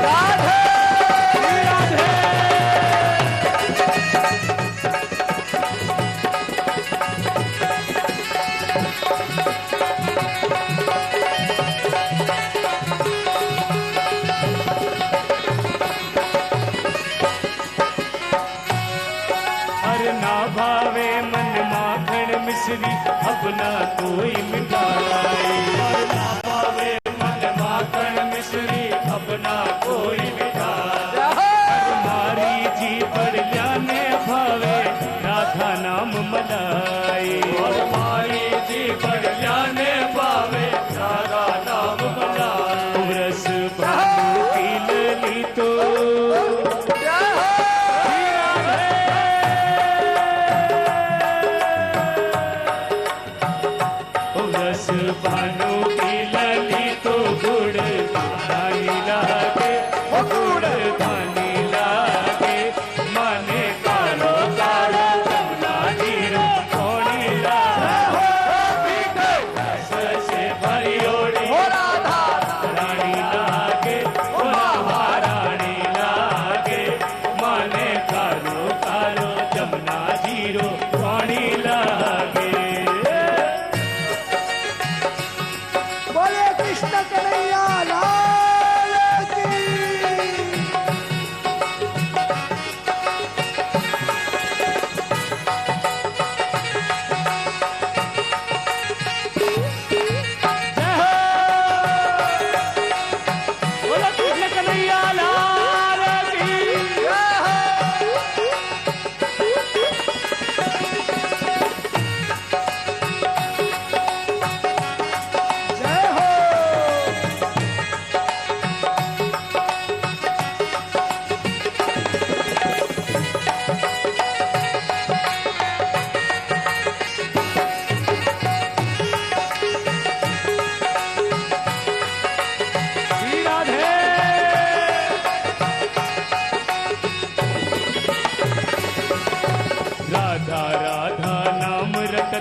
राधे। श्री राधे। हर ना भावे मन माखन मिश्री अपना कोई मिठाई। और ना पावे मन माखन मिश्री अपना कोई मिठाई। मारी जी पर जाने भावे राधा नाम मलाई। और मारी जी पर जाने पावे राधा नाम बनाए। रस भानु की लली तो रस भानु की लली तो गुड़ धानी लागे, गुड़ धानी लागे। माने कालो कालो जमुना जीरो कोणी लागे। रस से भरी ओढ़ी रानी लागे, रानी लागे। माने कालो कालो जमुना जीरो कोणी लागे। बोले कृष्ण कन्हैया लाल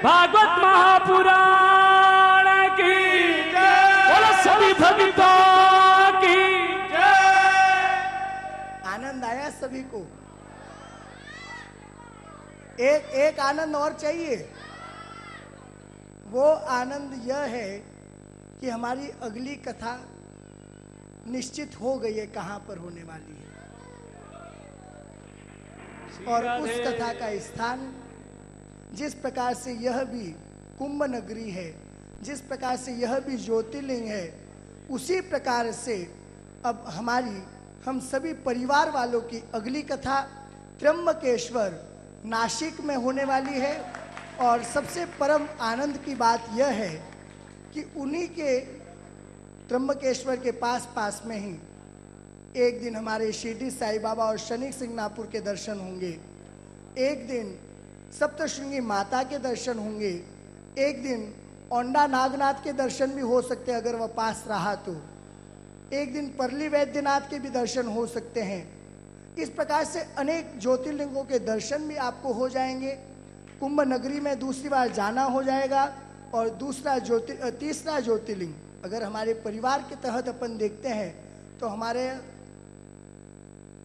भागवत महापुराण की बोलो सभी भक्तों की। आनंद आया सभी को? एक आनंद और चाहिए। वो आनंद यह है कि हमारी अगली कथा निश्चित हो गई है कहां पर होने वाली है, और उस कथा का स्थान जिस प्रकार से यह भी कुंभ नगरी है, जिस प्रकार से यह भी ज्योतिर्लिंग है, उसी प्रकार से अब हम सभी परिवार वालों की अगली कथा त्र्यंबकेश्वर नासिक में होने वाली है। और सबसे परम आनंद की बात यह है कि उन्हीं के त्र्यंबकेश्वर के पास में ही एक दिन हमारे शिरडी साई बाबा और शनि सिंगनापुर के दर्शन होंगे, एक दिन सप्तशृंगी माता के दर्शन होंगे, एक दिन औंडा नागनाथ के दर्शन भी हो सकते हैं अगर वह पास रहा तो, एक दिन परली वैद्यनाथ के भी दर्शन हो सकते हैं। इस प्रकार से अनेक ज्योतिर्लिंगों के दर्शन भी आपको हो जाएंगे। कुंभ नगरी में दूसरी बार जाना हो जाएगा। और तीसरा ज्योतिर्लिंग अगर हमारे परिवार के तहत अपन देखते हैं तो हमारे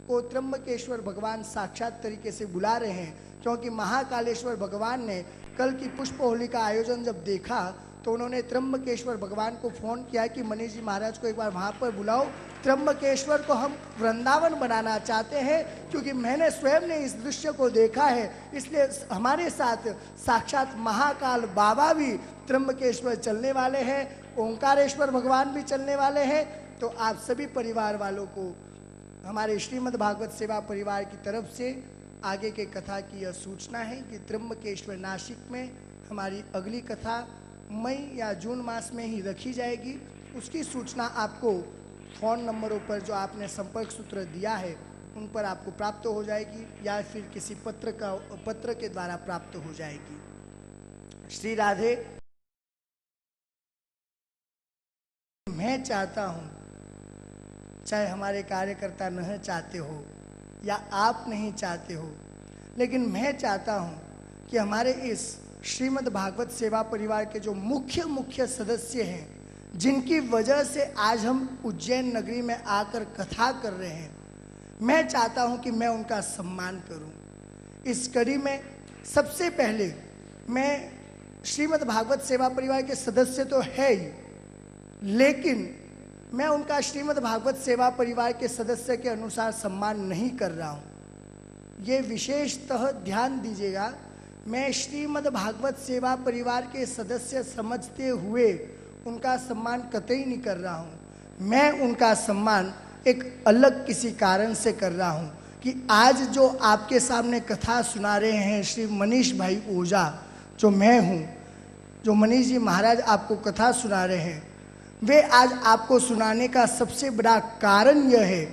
को त्र्यंबकेश्वर भगवान साक्षात तरीके से बुला रहे हैं, क्योंकि महाकालेश्वर भगवान ने कल की पुष्प होली का आयोजन जब देखा तो उन्होंने त्र्यंबकेश्वर भगवान को फोन किया कि मनीष जी महाराज को एक बार वहाँ पर बुलाओ, त्र्यंबकेश्वर को हम वृंदावन बनाना चाहते हैं, क्योंकि मैंने स्वयं ने इस दृश्य को देखा है। इसलिए हमारे साथ साक्षात महाकाल बाबा भी त्र्यंबकेश्वर चलने वाले हैं, ओंकारेश्वर भगवान भी चलने वाले हैं। तो आप सभी परिवार वालों को हमारे श्रीमद् भागवत सेवा परिवार की तरफ से आगे के कथा की यह सूचना है कि त्र्यंबकेश्वर नासिक में हमारी अगली कथा मई या जून मास में ही रखी जाएगी। उसकी सूचना आपको फ़ोन नंबरों पर जो आपने संपर्क सूत्र दिया है उन पर आपको प्राप्त हो जाएगी, या फिर किसी पत्र के द्वारा प्राप्त हो जाएगी। श्री राधे। मैं चाहता हूँ, चाहे हमारे कार्यकर्ता नहीं चाहते हो या आप नहीं चाहते हो, लेकिन मैं चाहता हूँ कि हमारे इस श्रीमद् भागवत सेवा परिवार के जो मुख्य सदस्य हैं, जिनकी वजह से आज हम उज्जैन नगरी में आकर कथा कर रहे हैं, मैं चाहता हूं कि मैं उनका सम्मान करूं। इस कड़ी में सबसे पहले मैं श्रीमद् भागवत सेवा परिवार के सदस्य तो है ही, लेकिन मैं उनका श्रीमद् भागवत सेवा परिवार के सदस्य के अनुसार सम्मान नहीं कर रहा हूं। ये विशेषतः ध्यान दीजिएगा, मैं श्रीमद् भागवत सेवा परिवार के सदस्य समझते हुए उनका सम्मान कतई नहीं कर रहा हूँ। मैं उनका सम्मान एक अलग किसी कारण से कर रहा हूँ कि आज जो आपके सामने कथा सुना रहे हैं श्री मनीष भाई ओझा, जो मैं हूँ, जो मनीष जी महाराज आपको कथा सुना रहे हैं, वे आज आपको सुनाने का सबसे बड़ा कारण यह है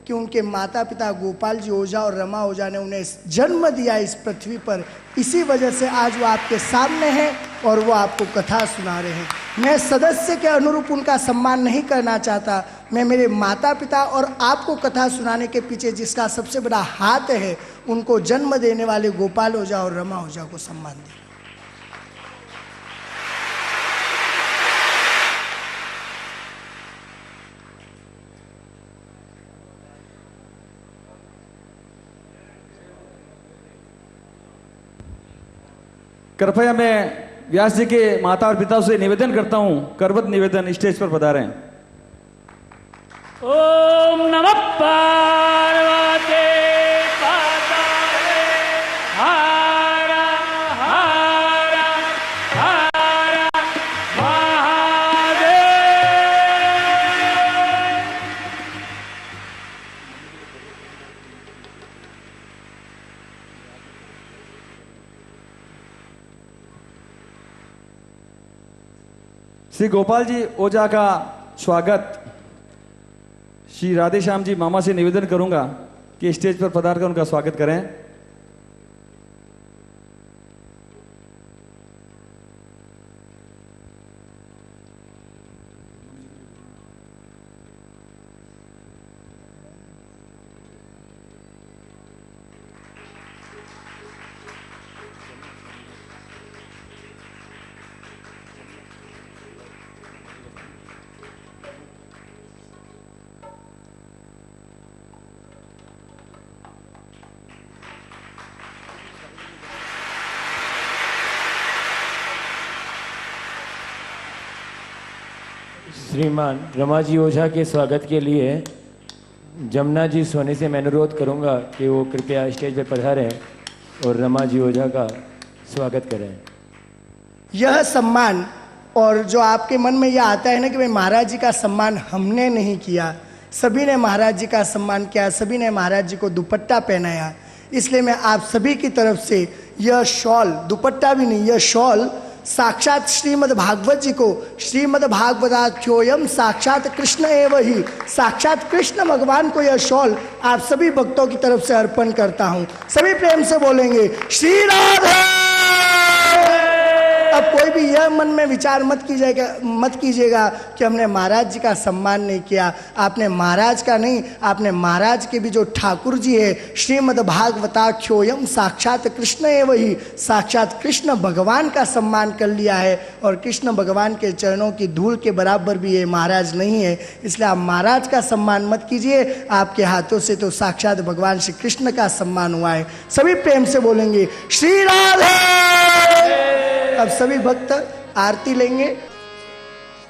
कि उनके माता पिता गोपाल जी ओझा और रमा ओझा ने उन्हें जन्म दिया इस पृथ्वी पर। इसी वजह से आज वो आपके सामने हैं और वो आपको कथा सुना रहे हैं। मैं सदस्य के अनुरूप उनका सम्मान नहीं करना चाहता, मैं मेरे माता पिता और आपको कथा सुनाने के पीछे जिसका सबसे बड़ा हाथ है, उनको जन्म देने वाले गोपाल ओझा और रमा ओझा को सम्मान दें। कृपया मैं व्यास जी के माता और पिता से निवेदन करता हूं, करवत निवेदन, स्टेज पर पधारें। ओम नमः पार्वती पतये हर हर हर महादेव। श्री गोपाल जी ओझा का स्वागत श्री राधे श्याम जी मामा से निवेदन करूंगा कि स्टेज पर पधार कर उनका स्वागत करें। श्रीमान रमा जी ओझा के स्वागत के लिए जमुना जी सोनी से मैं अनुरोध करूंगा कि वो कृपया स्टेज पर पधारें और रमा जी ओझा का स्वागत करें। यह सम्मान और जो आपके मन में यह आता है ना कि भाई महाराज जी का सम्मान हमने नहीं किया, सभी ने महाराज जी का सम्मान किया, सभी ने महाराज जी को दुपट्टा पहनाया, इसलिए मैं आप सभी की तरफ से यह शॉल, दुपट्टा भी नहीं, यह शॉल साक्षात श्रीमद् भागवत जी को, श्रीमद् भागवताख्योयम साक्षात कृष्ण एव ही, साक्षात कृष्ण भगवान को यह शॉल आप सभी भक्तों की तरफ से अर्पण करता हूं। सभी प्रेम से बोलेंगे श्री राधे। अब कोई भी यह मन में विचार मत कीजिएगा कि हमने महाराज जी का सम्मान नहीं किया। आपने महाराज का नहीं, आपने महाराज के भी जो ठाकुर जी है, श्रीमद् भागवताख्योयम साक्षात कृष्ण एव ही, साक्षात कृष्ण भगवान का सम्मान कर लिया है। और कृष्ण भगवान के चरणों की धूल के बराबर भी ये महाराज नहीं है, इसलिए आप महाराज का सम्मान मत कीजिए। आपके हाथों से तो साक्षात भगवान श्री कृष्ण का सम्मान हुआ है। सभी प्रेम से बोलेंगे श्री राधे। अब सभी भक्त आरती लेंगे।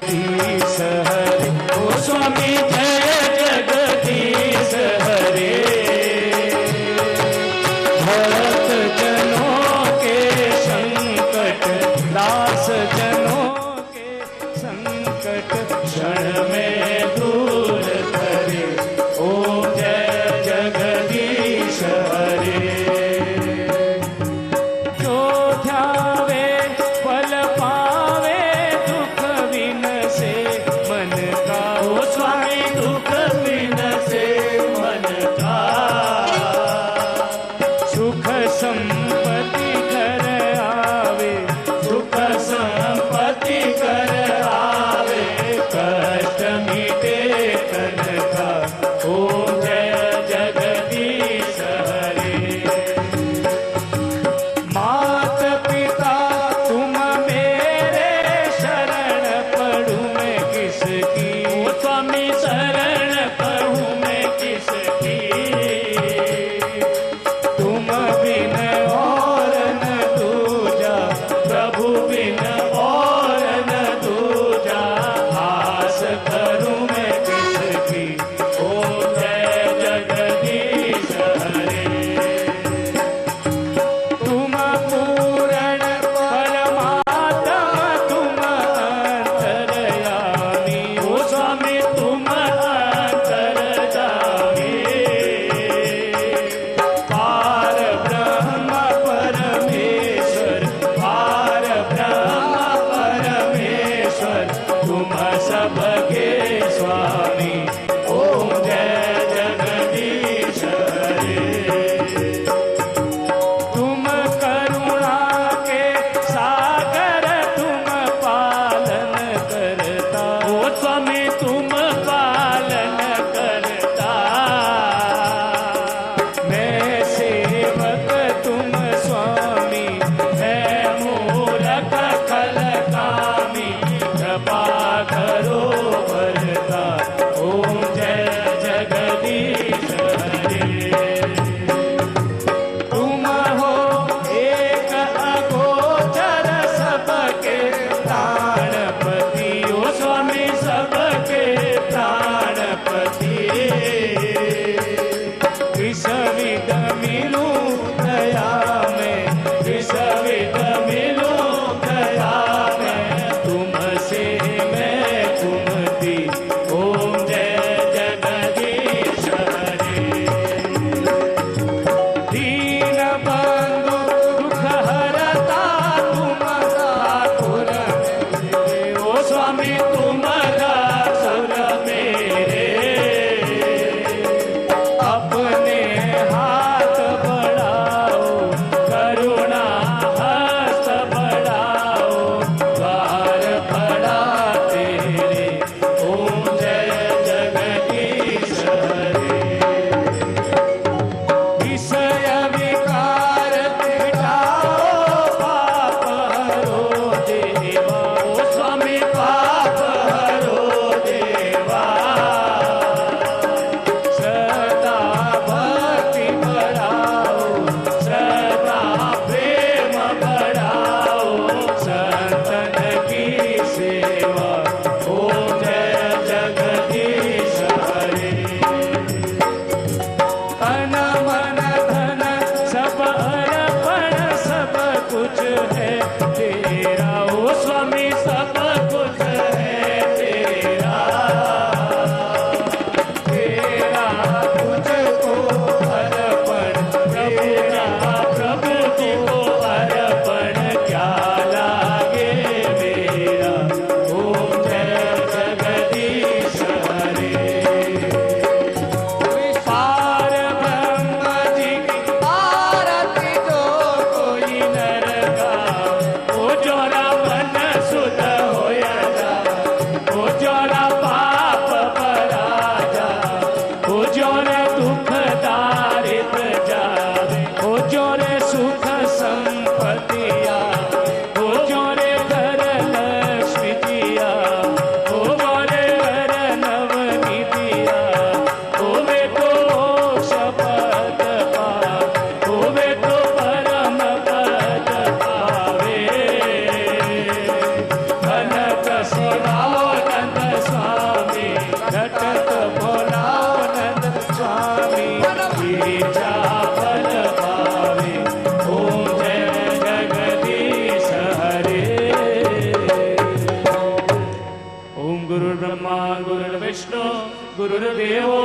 ओ स्वामी जय जगदीश हरे, भक्त जनों के संकट, दास जनों के संकट क्षण में दूर करे। ओम जय जगदीश हरे। जो ध्यावे फल पावे, दुख विन से मन का। ओ स्वामी दुख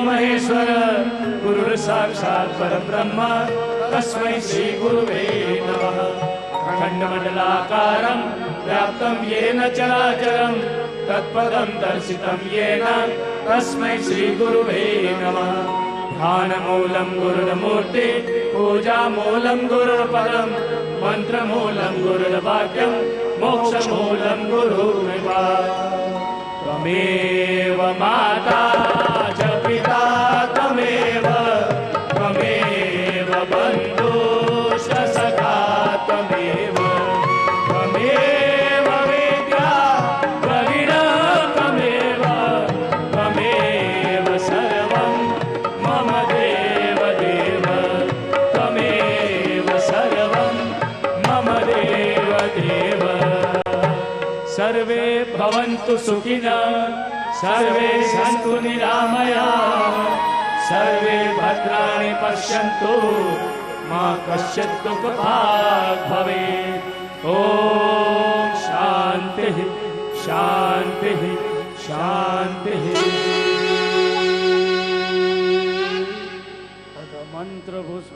महेश्वर गुरुर् साक्षात् परब्रह्म तस्मै श्री गुरुवे नमः। खण्डमण्डलाकारं व्याप्तं येन चराचरं तत्पदं दर्शितं येन तस्मै श्री गुरुवे नमः। ध्यानमूलं गुरुर्मूर्ति पूजामूलं गुरुर्पदं मन्त्रमूलं गुरुर्वाक्यं मोक्षमूलं गुरुर्कृपा। त्वमेव माता च पिता त्वमेव त्वमेव बन्धुश्च सखा त्वमेव त्वमेव विद्या द्रविणः त्वमेव त्वमेव सर्वं मम देव देव त्वमेव सर्वं मम देव देव। सर्वे भवन्तु सुखिनः सर्वे सन्तु निरामयाः सर्वे भद्राणि पश्यन्तु मा कश्चित् दुःखभाग् भवेत्। ॐ शान्तिः शान्तिः शान्तिः। मंत्रपुष्प